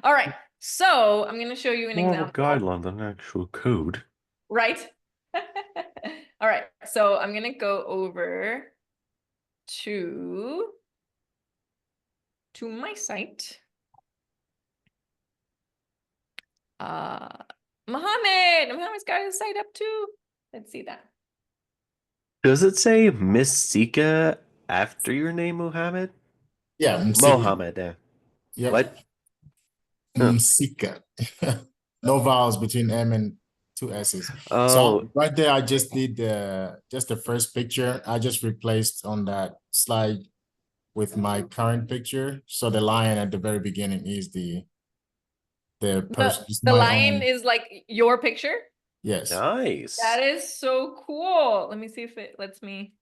All right. So I'm going to show you an More of a example. guideline than an actual code. Right? All right. So I'm going to go over to my site. Mohammed's got his site up too. Let's see that. Does it say Miss Sika after your name, Mohammed? Yeah, Msika. Mohammed, yeah. Yep. What? Huh. Msika. No vowels between M and two S's. Oh, So right there, I just did just the first picture. I just replaced on that slide with my current picture. So the lion at the very beginning is the person. The lion is like your picture? Yes. nice. That is so cool. Let me see if it lets me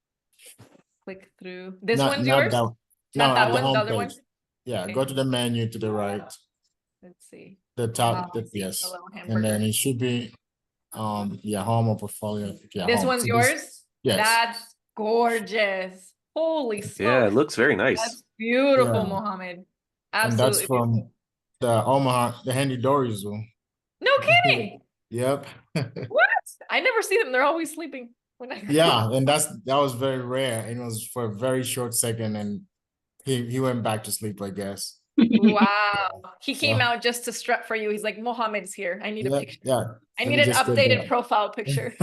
click through. This one's yours? No, Not that at the one, the other home one? page. Yeah, Okay. go to the menu to the right. Let's see. The top, I see, yes. the little And hamburger. then it should be yeah, home or portfolio. Yeah, This home. one's So yours? yes. That's gorgeous. Holy smokes. Yeah, it looks very nice. That's beautiful, Yeah. Mohammed. And that's Absolutely from beautiful. the Omaha, the Handy Dory Zoo. No kidding. Yep. What? I never see them. They're always sleeping. When I Yeah, and that was very rare. And it was for a very short second, and he went back to sleep, I guess. Wow. He came So, out just to strut for you. He's like, Mohammed's here. I need a yeah, picture. yeah. I Let need me an just get updated that. profile picture.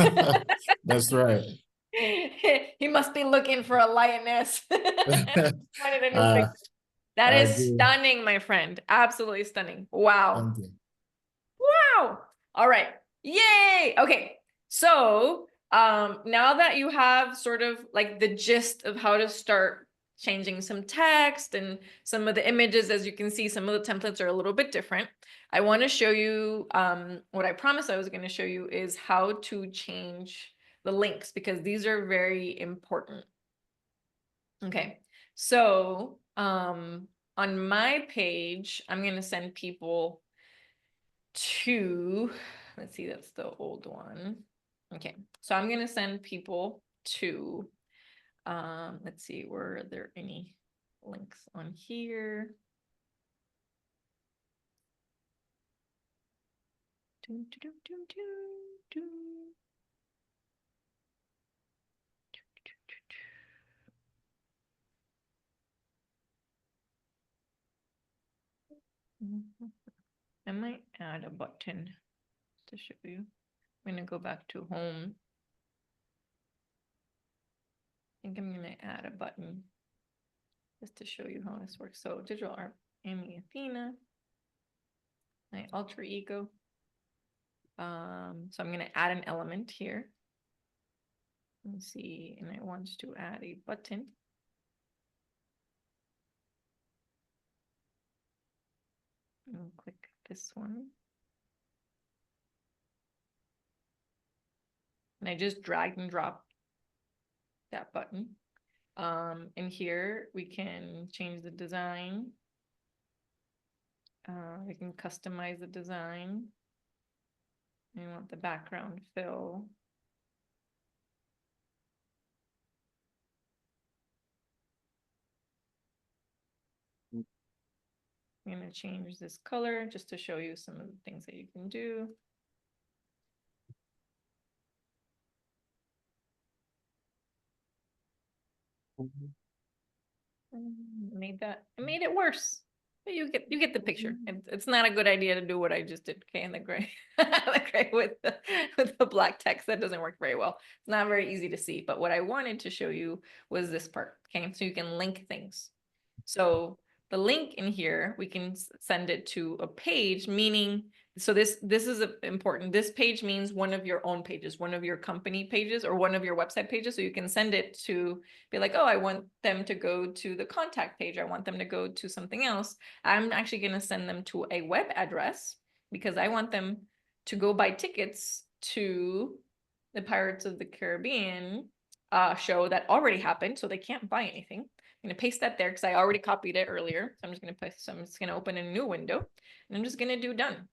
That's right. He must be looking for a lioness. Wanted a new Uh, picture. That I is do. stunning, my friend. Absolutely stunning. Wow. Thank you. Wow. All right. Yay. Okay. So now that you have sort of like the gist of how to start changing some text and some of the images, as you can see, some of the templates are a little bit different. I want to show you what I promised I was going to show you is how to change the links, because these are very important. Okay. So on my page, I'm going to send people to, let's see, that's the old one. Okay, so I'm gonna send people to, let's see, were there any links on here? Dun, dun, dun, dun, dun, dun. I might add a button to show you. I'm gonna go back to home. I think I'm gonna add a button just to show you how this works. So digital art, Amy Athena, my alter ego. So I'm going to add an element here. Let's see, and I want to add a button. I'll click this one. And I just drag and drop that button. And here we can change the design. We can customize the design. I want the background fill. I'm going to change this color just to show you some of the things that you can do. Made it worse. But you get the picture. It's not a good idea to do what I just did. Okay, in the gray, the gray with the black text, that doesn't work very well. It's not very easy to see. But what I wanted to show you was this part. Okay, so you can link things. So the link in here, we can send it to a page, meaning, so this is important. This page means one of your own pages, one of your company pages, or one of your website pages. So you can send it to be like, oh, I want them to go to the contact page. I want them to go to something else. I'm actually going to send them to a web address because I want them to go buy tickets to the Pirates of the Caribbean show that already happened, so they can't buy anything. I'm gonna paste that there because I already copied it earlier. So I'm just gonna paste, so I'm just gonna open a new window and I'm just gonna do done.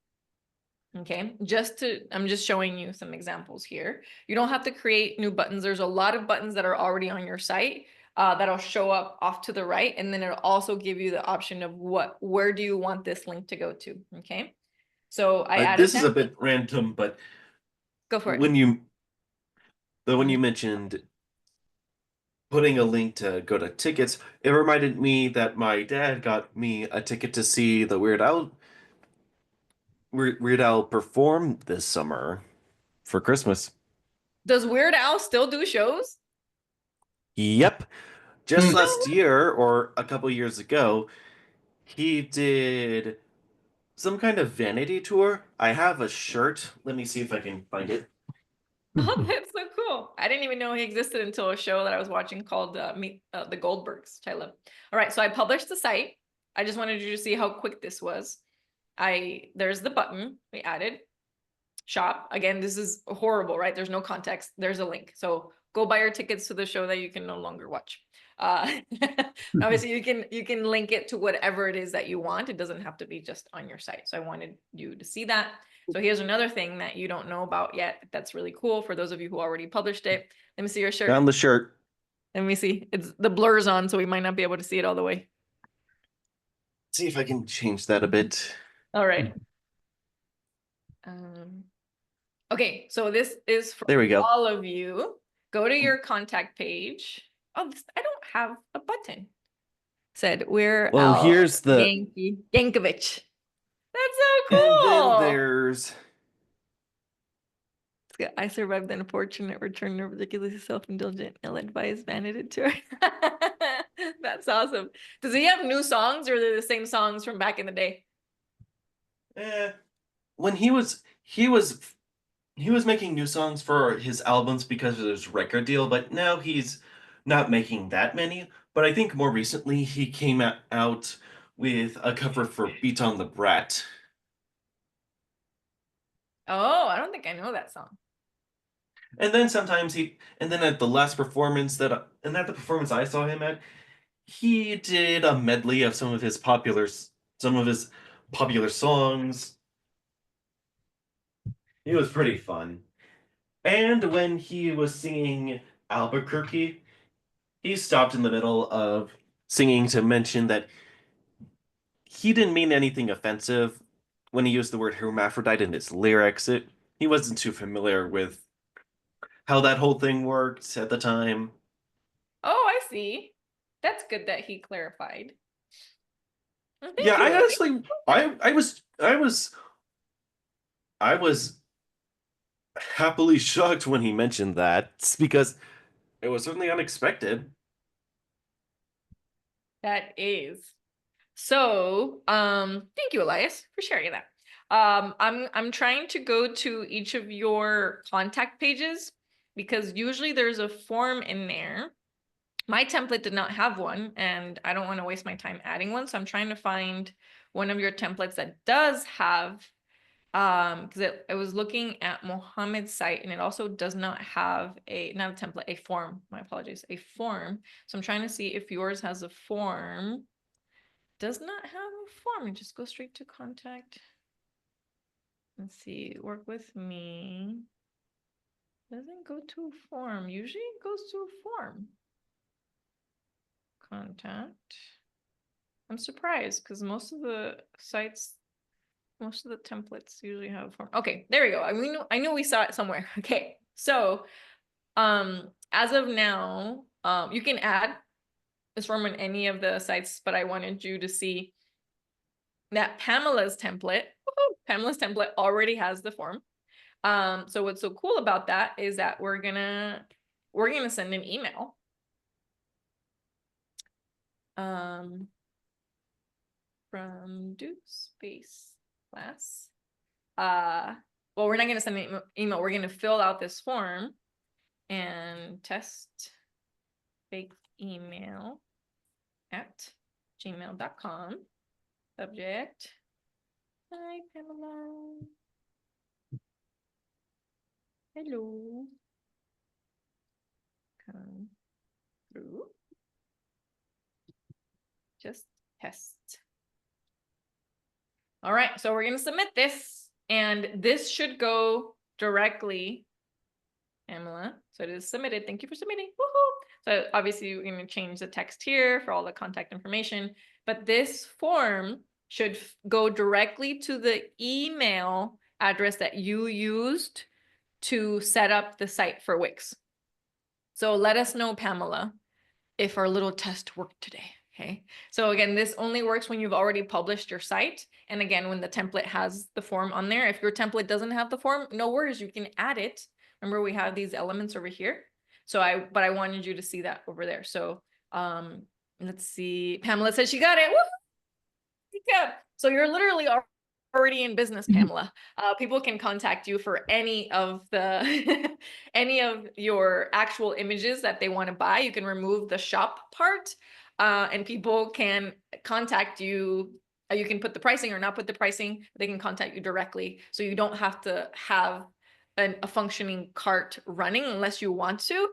Okay, I'm just showing you some examples here. You don't have to create new buttons. There's a lot of buttons that are already on your site that'll show up off to the right. And then it'll also give you the option of where do you want this link to go to? Okay, so I added This is a that. bit random, but Go for it. when you mentioned putting a link to go to tickets, it reminded me that my dad got me a ticket to see the Weird Al perform this summer for Christmas. Does Weird Al still do shows? Yep. Just Hmm. last year or a couple years ago, he did some kind of vanity tour. I have a shirt. Let me see if I can find it. Oh, that's so cool. I didn't even know he existed until a show that I was watching called Meet the Goldbergs, which I love. All right, so I published the site. I just wanted you to see how quick this was. There's the button we added. Shop. Again, this is horrible, right? There's no context. There's a link. So go buy your tickets to the show that you can no longer watch. Obviously you can link it to whatever it is that you want. It doesn't have to be just on your site. So I wanted you to see that. So here's another thing that you don't know about yet. That's really cool for those of you who already published it. Let me see your shirt. Found the shirt. Let me see. It's the blur's on, so we might not be able to see it all the way. See if I can change that a bit. All right. Okay, so this is for There we go. all of you. Go to your contact page. Oh, I don't have a button. Said we're Well, Al here's the Yankovic. That's so and cool. then there's I survived an unfortunate return of ridiculously self-indulgent, ill-advised vanity tour. That's awesome. Does he have new songs or are they the same songs from back in the day? when he was making new songs for his albums because of his record deal, but now he's not making that many. But I think more recently he came out with a cover for Beat on the Brat. Oh, I don't think I know that song. And then and then at the last performance at the performance I saw him at, he did a medley of some of his popular songs. It was pretty fun. And when he was singing Albuquerque, he stopped in the middle of singing to mention that he didn't mean anything offensive when he used the word hermaphrodite in his lyrics. He wasn't too familiar with how that whole thing worked at the time. Oh, I see. That's good that he clarified. Well, thank Yeah, you, I Ellie. honestly, I was happily shocked when he mentioned that because it was certainly unexpected. That is. So, thank you, Elias, for sharing that. I'm trying to go to each of your contact pages because usually there's a form in there. My template did not have one, and I don't want to waste my time adding one. So I'm trying to find one of your templates that does have, because I was looking at Mohammed's site and it also does not have not a template, a form. My apologies, a form. So I'm trying to see if yours has a form. Does not have a form. Just go straight to contact. Let's see, work with me. Doesn't go to a form. Usually it goes to a form. Contact. I'm surprised because most of the sites, most of the templates usually have a form. Okay, there we go. I knew we saw it somewhere. Okay, so as of now, you can add this form on any of the sites, but I wanted you to see that Pamela's template already has the form. So what's so cool about that is that we're gonna send an email. From Duke's Space class. Well, we're not gonna send an email. We're gonna fill out this form and test fake email at gmail.com. Subject. Hi, Pamela. Hello. come through. Just test. All right, so we're going to submit this, and this should go directly, Pamela. So it is submitted. Thank you for submitting. Woohoo! So obviously you're going to change the text here for all the contact information, but this form should go directly to the email address that you used to set up the site for Wix. So let us know, Pamela, if our little test worked today. Okay. So again, this only works when you've already published your site. And again, when the template has the form on there. If your template doesn't have the form, no worries, you can add it. Remember, we have these elements over here. So but I wanted you to see that over there. So let's see. Pamela said she got it. Woo! Good. So you're literally already in business, Pamela. People can contact you for any of the any of your actual images that they want to buy. You can remove the shop part, and people can contact you. You can put the pricing or not put the pricing. They can contact you directly, so you don't have to have a functioning cart running unless you want to.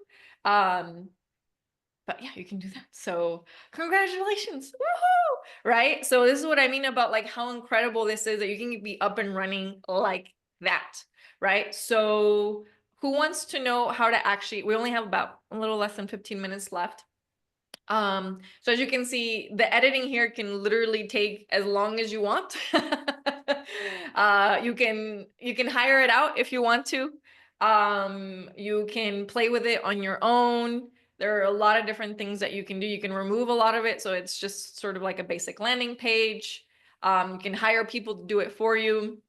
But yeah, you can do that. So congratulations. Woohoo! Right? So this is what I mean about like how incredible this is, that you can be up and running like that. Right? So who wants to know how to actually, we only have about a little less than 15 minutes left. So as you can see, the editing here can literally take as long as you want. You can hire it out if you want to. You can play with it on your own. There are a lot of different things that you can do. You can remove a lot of it, so it's just sort of like a basic landing page. You can hire people to do it for you.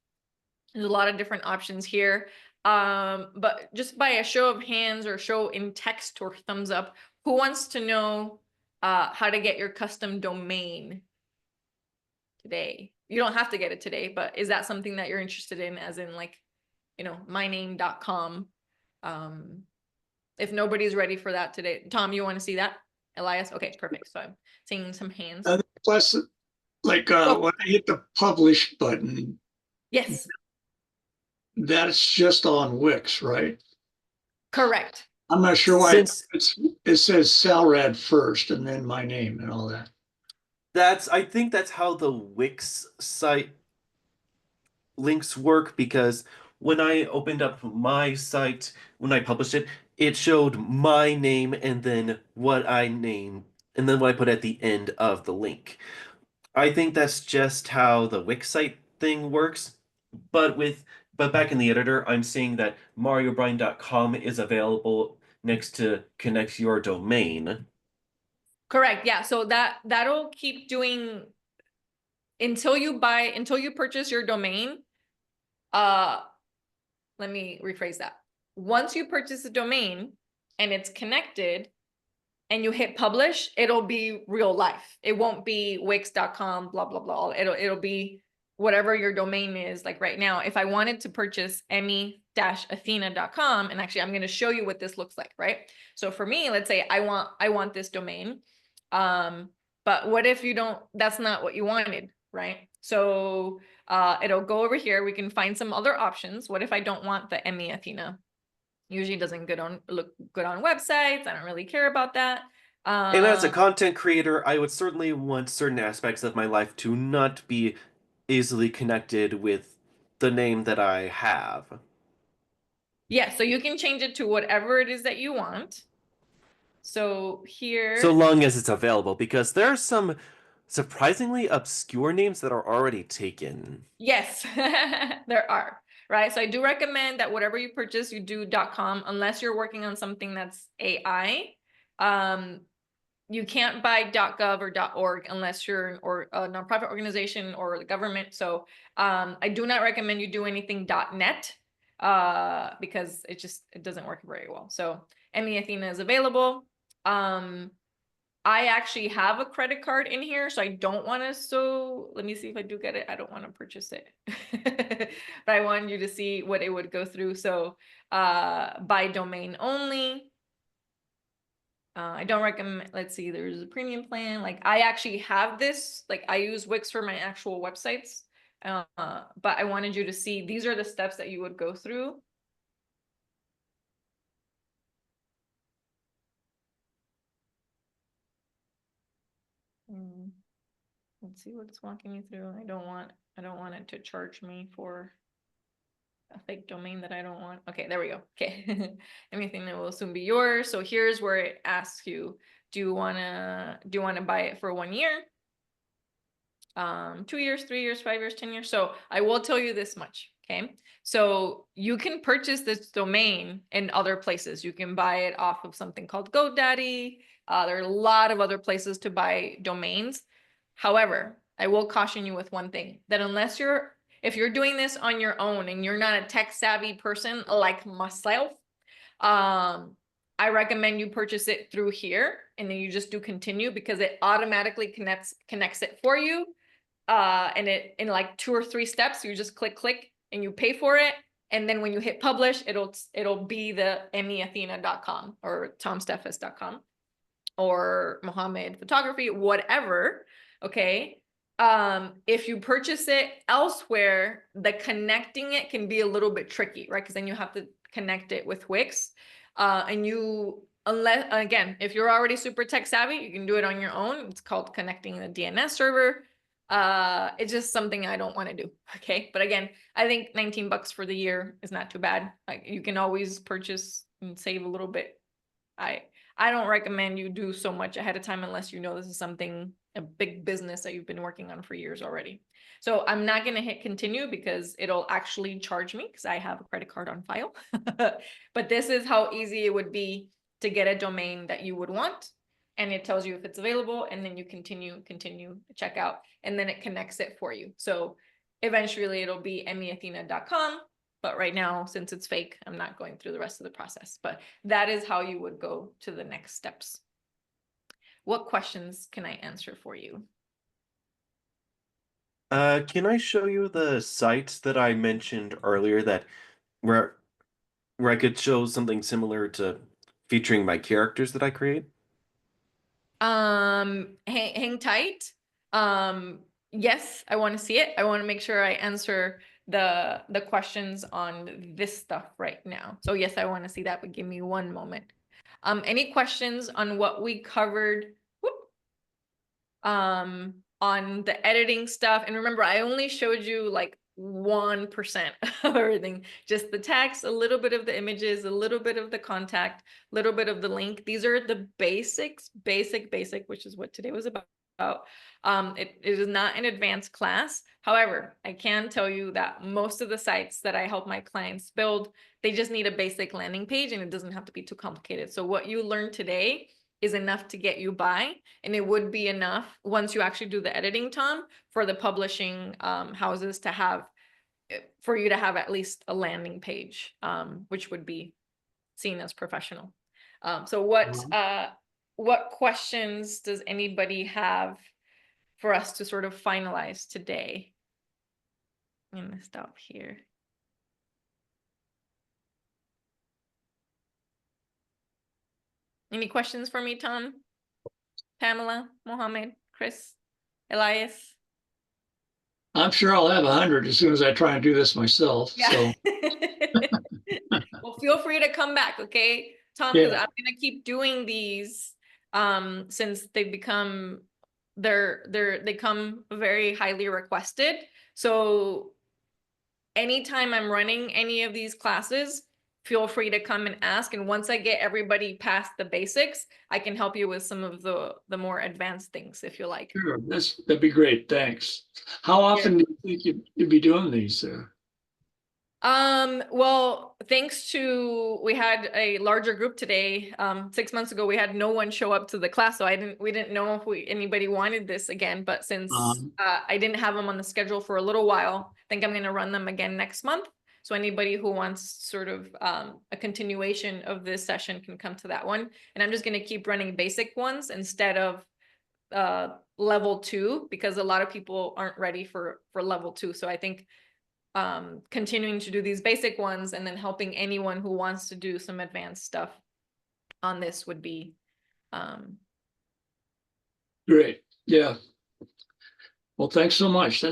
There's a lot of different options here. But just by a show of hands or show in text or thumbs up, who wants to know how to get your custom domain today? You don't have to get it today, but is that something that you're interested in, as in like, myname.com? If nobody's ready for that today, Tom, you want to see that? Elias? Okay, perfect. So I'm seeing some hands. Plus, like when I hit the publish button, Yes, that's just on Wix, right? correct. I'm not sure why Since it says Salrad first and then my name and all that. I think that's how the Wix site links work, because when I opened up my site, when I published it, it showed my name and then what I named, and then what I put at the end of the link. I think that's just how the Wix site thing works. But back in the editor, I'm seeing that mariobryan.com is available next to connect your domain. Correct. Yeah. So that'll keep doing until you purchase your domain. Let me rephrase that. Once you purchase the domain and it's connected and you hit publish, it'll be real life. It won't be wix.com, blah, blah, blah. It'll be whatever your domain is. Like right now, if I wanted to purchase emmy-athena.com, and actually I'm going to show you what this looks like, right? So for me, let's say I want this domain. But what if that's not what you wanted, right? So it'll go over here. We can find some other options. What if I don't want the Emmy Athena? Usually doesn't look good on websites. I don't really care about that. And as a content creator, I would certainly want certain aspects of my life to not be easily connected with the name that I have. Yeah, so you can change it to whatever it is that you want. So here, So long as it's available, because there are some surprisingly obscure names that are already taken. yes, there are, right? So I do recommend that whatever you purchase, you do .com, unless you're working on something that's AI. You can't buy .gov or .org unless you're a nonprofit organization or the government. So I do not recommend you do anything .net because it doesn't work very well. So Emmy Athena is available. I actually have a credit card in here, so I don't want to. So let me see if I do get it. I don't want to purchase it, but I wanted you to see what it would go through. So by domain only. I don't recommend, let's see, there's a premium plan. Like I actually have this, like I use Wix for my actual websites. But I wanted you to see, these are the steps that you would go through. Let's see what it's walking me through. I don't want it to charge me for a fake domain that I don't want. Okay, there we go. Okay. Anything that will soon be yours. So here's where it asks you, do you wanna buy it for 1 year? 2 years, 3 years, 5 years, 10 years. So I will tell you this much. Okay. So you can purchase this domain in other places. You can buy it off of something called GoDaddy. There are a lot of other places to buy domains. However, I will caution you with one thing, that if you're doing this on your own and you're not a tech savvy person like myself, I recommend you purchase it through here and then you just do continue, because it automatically connects it for you. And it in like 2 or 3 steps, you just click and you pay for it. And then when you hit publish, it'll be the emmyathena.com or tomsteffes.com or Mohammed Photography, whatever. Okay. If you purchase it elsewhere, the connecting it can be a little bit tricky, right? Because then you have to connect it with Wix. Unless, again, if you're already super tech savvy, you can do it on your own. It's called connecting the DNS server. It's just something I don't want to do. Okay. But again, I think $19 for the year is not too bad. Like, you can always purchase and save a little bit. I don't recommend you do so much ahead of time unless you know this is a big business that you've been working on for years already. So I'm not going to hit continue because it'll actually charge me because I have a credit card on file. But this is how easy it would be to get a domain that you would want. And it tells you if it's available, and then you continue check out, and then it connects it for you. So eventually it'll be emmyathena.com. But right now, since it's fake, I'm not going through the rest of the process. But that is how you would go to the next steps. What questions can I answer for you? Can I show you the sites that I mentioned earlier where I could show something similar to featuring my characters that I create? Hang tight. Yes, I want to see it. I want to make sure I answer the questions on this stuff right now. So yes, I want to see that, but give me one moment. Any questions on what we covered? On the editing stuff? And remember, I only showed you like 1% of everything, just the text, a little bit of the images, a little bit of the contact, a little bit of the link. These are the basics, basic, which is what today was about. It is not an advanced class. However, I can tell you that most of the sites that I help my clients build, they just need a basic landing page, and it doesn't have to be too complicated. So what you learned today is enough to get you by, and it would be enough once you actually do the editing, Tom, for the publishing houses to have, for you to have at least a landing page, which would be seen as professional. So what questions does anybody have for us to sort of finalize today? I'm gonna stop here. Any questions for me, Tom, Pamela, Mohammed, Chris, Elias? I'm sure I'll have 100 as soon as I try and do this myself. Yeah. So Well, feel free to come back, okay, Tom, because yeah. I'm gonna keep doing these since they become they come very highly requested. So anytime I'm running any of these classes, feel free to come and ask. And once I get everybody past the basics, I can help you with some of the more advanced things if you like. Sure, that'd be great. Thanks. How often do you think you'd be doing these? Well, thanks to, we had a larger group today. 6 months ago, we had no one show up to the class. So we didn't know if anybody wanted this again, but since I didn't have them on the schedule for a little while, I think I'm going to run them again next month. So anybody who wants sort of a continuation of this session can come to that one. And I'm just going to keep running basic ones instead of level 2, because a lot of people aren't ready for level 2. So I think continuing to do these basic ones and then helping anyone who wants to do some advanced stuff on this would be Great. Yeah. Well, thanks so much.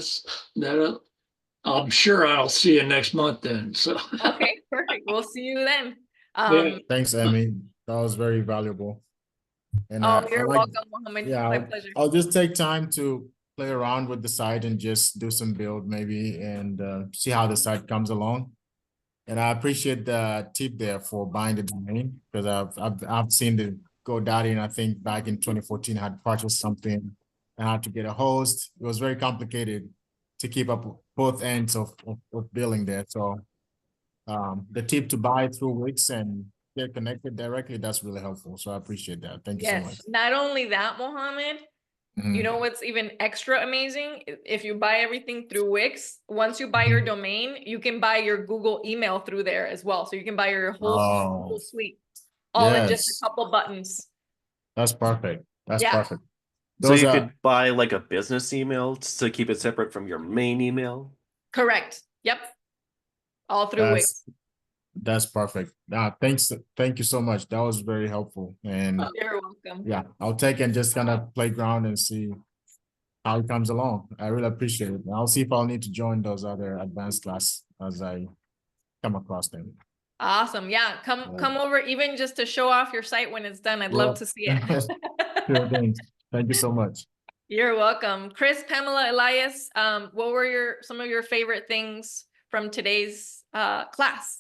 I'm sure I'll see you next month then. So okay, perfect. We'll see you then. yeah. Thanks, Emmy. That was very valuable. And Oh, I you're like, welcome, Mohammed. yeah, My pleasure. I'll just take time to play around with the site and just do some build maybe and see how the site comes along. And I appreciate the tip there for buying the domain because I've seen the GoDaddy, and I think back in 2014 I had purchased something and had to get a host. It was very complicated to keep up both ends of billing there. So the tip to buy through Wix and get connected directly, that's really helpful. So I appreciate that. Thank you so much. Yes. Not only that, Mohammed, you Mhm. know what's even extra amazing? If you buy everything through Wix, once you buy your domain, you can buy your Google email through there as well. So you can buy your whole Oh, Google suite all in just a yes, couple buttons. that's perfect. That's Yeah, perfect. So Those you are could buy like a business email to keep it separate from your main email. correct. Yep. All through that's Wix. that's perfect. Thank you so much. That was very helpful. And You're welcome. yeah, I'll take and just kind of play around and see how it comes along. I really appreciate it. I'll see if I'll need to join those other advanced class as I come across them. Awesome. Yeah, come over even just to show off your site when it's done. I'd love to see it. Sure thing. Thank you so much. You're welcome. Chris, Pamela, Elias, what were some of your favorite things from today's class?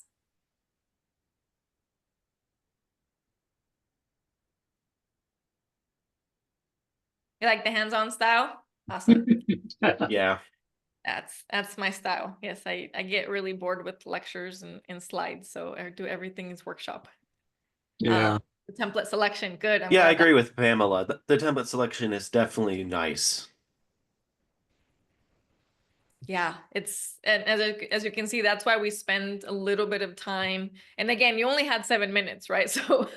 You like the hands-on style? Awesome. Yeah. That's my style. Yes, I get really bored with lectures and slides, so I do everything is workshop. Yeah. The template selection, good. I'm Yeah, I glad that agree with Pamela. The template selection is definitely nice. yeah, it's and as you can see, that's why we spend a little bit of time. And again, you only had 7 minutes, right? So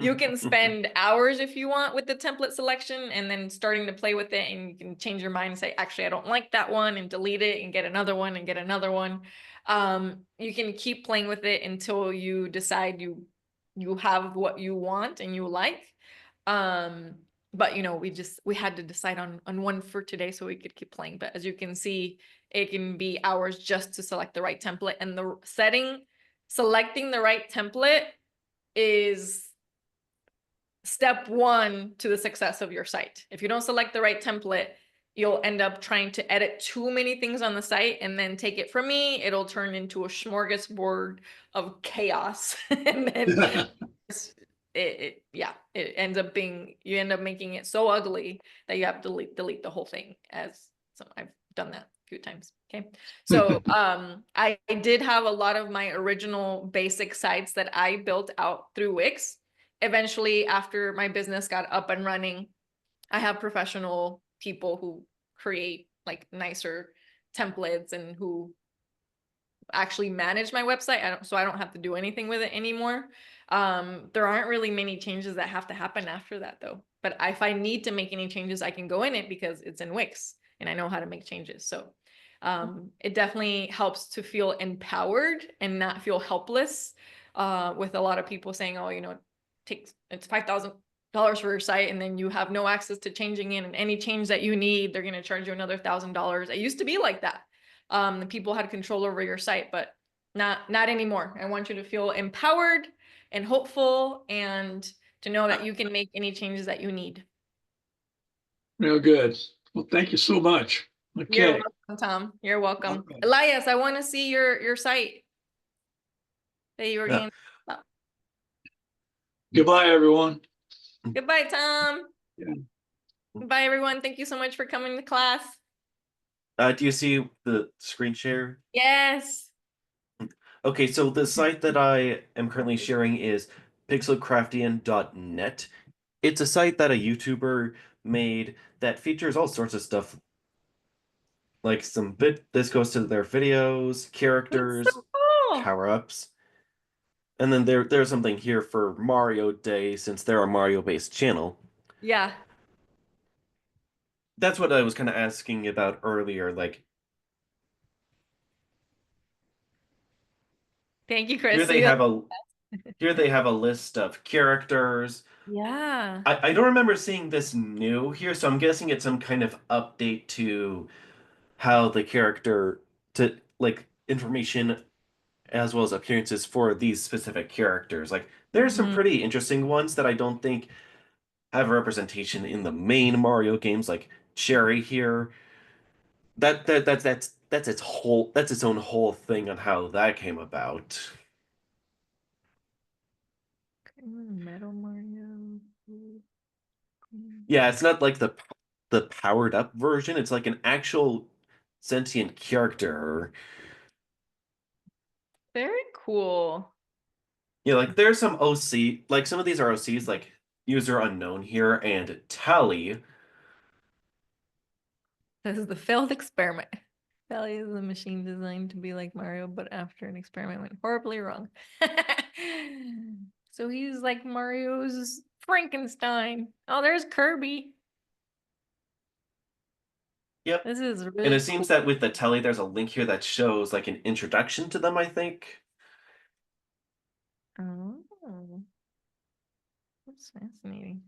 you can spend hours if you want with the template selection and then starting to play with it, and you can change your mind and say, actually, I don't like that one, and delete it and get another one and get another one. You can keep playing with it until you decide you have what you want and you like. But you know, we had to decide on one for today so we could keep playing. But as you can see, it can be hours just to select the right template, and selecting the right template is step one to the success of your site. If you don't select the right template, you'll end up trying to edit too many things on the site, and then take it from me, it'll turn into a smorgasbord of chaos. And then it ends up being, you end up making it so ugly that you have to delete the whole thing. I've done that a few times. Okay. So I did have a lot of my original basic sites that I built out through Wix. Eventually, after my business got up and running, I have professional people who create like nicer templates and who actually manage my website. So I don't have to do anything with it anymore. There aren't really many changes that have to happen after that though. But if I need to make any changes, I can go in it because it's in Wix and I know how to make changes. So it definitely helps to feel empowered and not feel helpless. With a lot of people saying, oh, you know, it's $5,000 for your site, and then you have no access to changing it, and any change that you need, they're going to charge you another $1,000. It used to be like that. The people had control over your site, but not anymore. I want you to feel empowered and hopeful, and to know that you can make any changes that you need. Real good. Well, thank you so much. You're Okay. welcome, Tom. You're welcome. Okay. Elias, I want to see your site that you were Yeah. getting. Goodbye, everyone. Goodbye, Tom. Yeah. Goodbye, everyone. Thank you so much for coming to class. Do you see the screen share? Yes. Okay, so the site that I am currently sharing is pixelcraftian.net. It's a site that a YouTuber made that features all sorts of stuff. Like this goes to their videos, characters, That's so cool. power-ups. And then there's something here for Mario Day, since they're a Mario-based channel. Yeah. That's what I was kind of asking about earlier. Like, Thank you, here Chris. they have a here they have a list of characters. Yeah. I don't remember seeing this new here, so I'm guessing it's some kind of update to how the character, to like information as well as appearances for these specific characters. Like There's some Mhm. pretty interesting ones that I don't think have representation in the main Mario games, like Cherry here. That's its own whole thing on how that came about. Metal Mario. Yeah, it's not like the powered up version. It's like an actual sentient character. Very cool. Yeah, like there's some OC, like some of these are OCs, like user unknown here and Tally. This is the failed experiment. Valley is a machine designed to be like Mario, but after an experiment went horribly wrong. So he's like Mario's Frankenstein. Oh, there's Kirby. Yep. This is And really it seems cool. that with the Tally, there's a link here that shows like an introduction to them, I think. Oh, that's fascinating.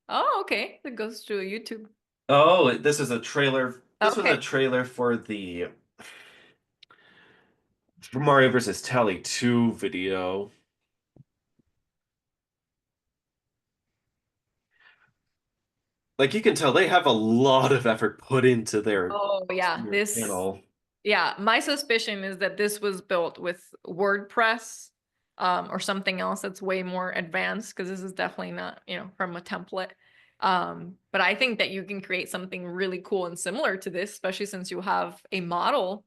Oh, okay. It goes to a YouTube. Oh, this is a trailer. This was a Okay. trailer for the Mario vs. Tally 2 video. Like you can tell they have a lot of effort put into Oh, yeah. their This, channel. yeah, my suspicion is that this was built with WordPress, or something else that's way more advanced, because this is definitely not, from a template. But I think that you can create something really cool and similar to this, especially since you have a model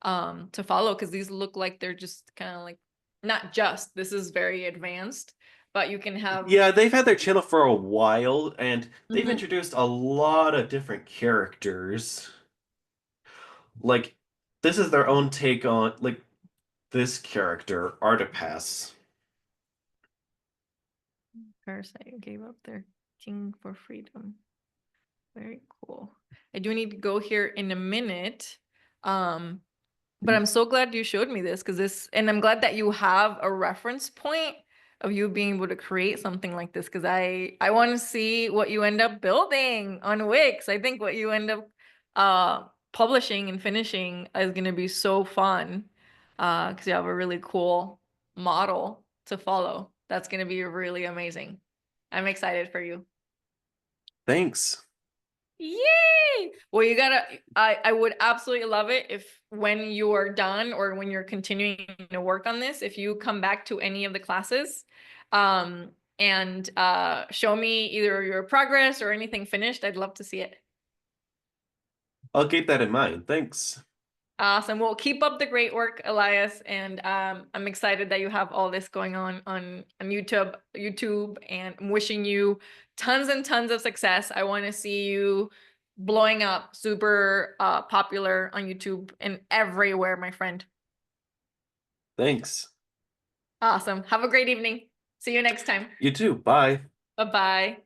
to follow, because these look like they're just kind of like, not just, this is very advanced, but you can have. Yeah, they've had their channel for a while, and they've Mhm. introduced a lot of different characters. Like, this is their own take on, like, this character, Artipass. Parasite gave up their king for freedom. Very cool. I do need to go here in a minute. But I'm so glad you showed me this, and I'm glad that you have a reference point of you being able to create something like this, because I want to see what you end up building on Wix. I think what you end up publishing and finishing is going to be so fun, because you have a really cool model to follow. That's going to be really amazing. I'm excited for you. Thanks. Yay! Well, I would absolutely love it if when you are done or when you're continuing to work on this, if you come back to any of the classes, and show me either your progress or anything finished. I'd love to see it. I'll keep that in mind. Thanks. Awesome. Well, keep up the great work, Elias, and I'm excited that you have all this going on YouTube, and I'm wishing you tons and tons of success. I want to see you blowing up, super popular on YouTube and everywhere, my friend. Thanks. Awesome. Have a great evening. See you next time. You too. Bye. Bye-bye.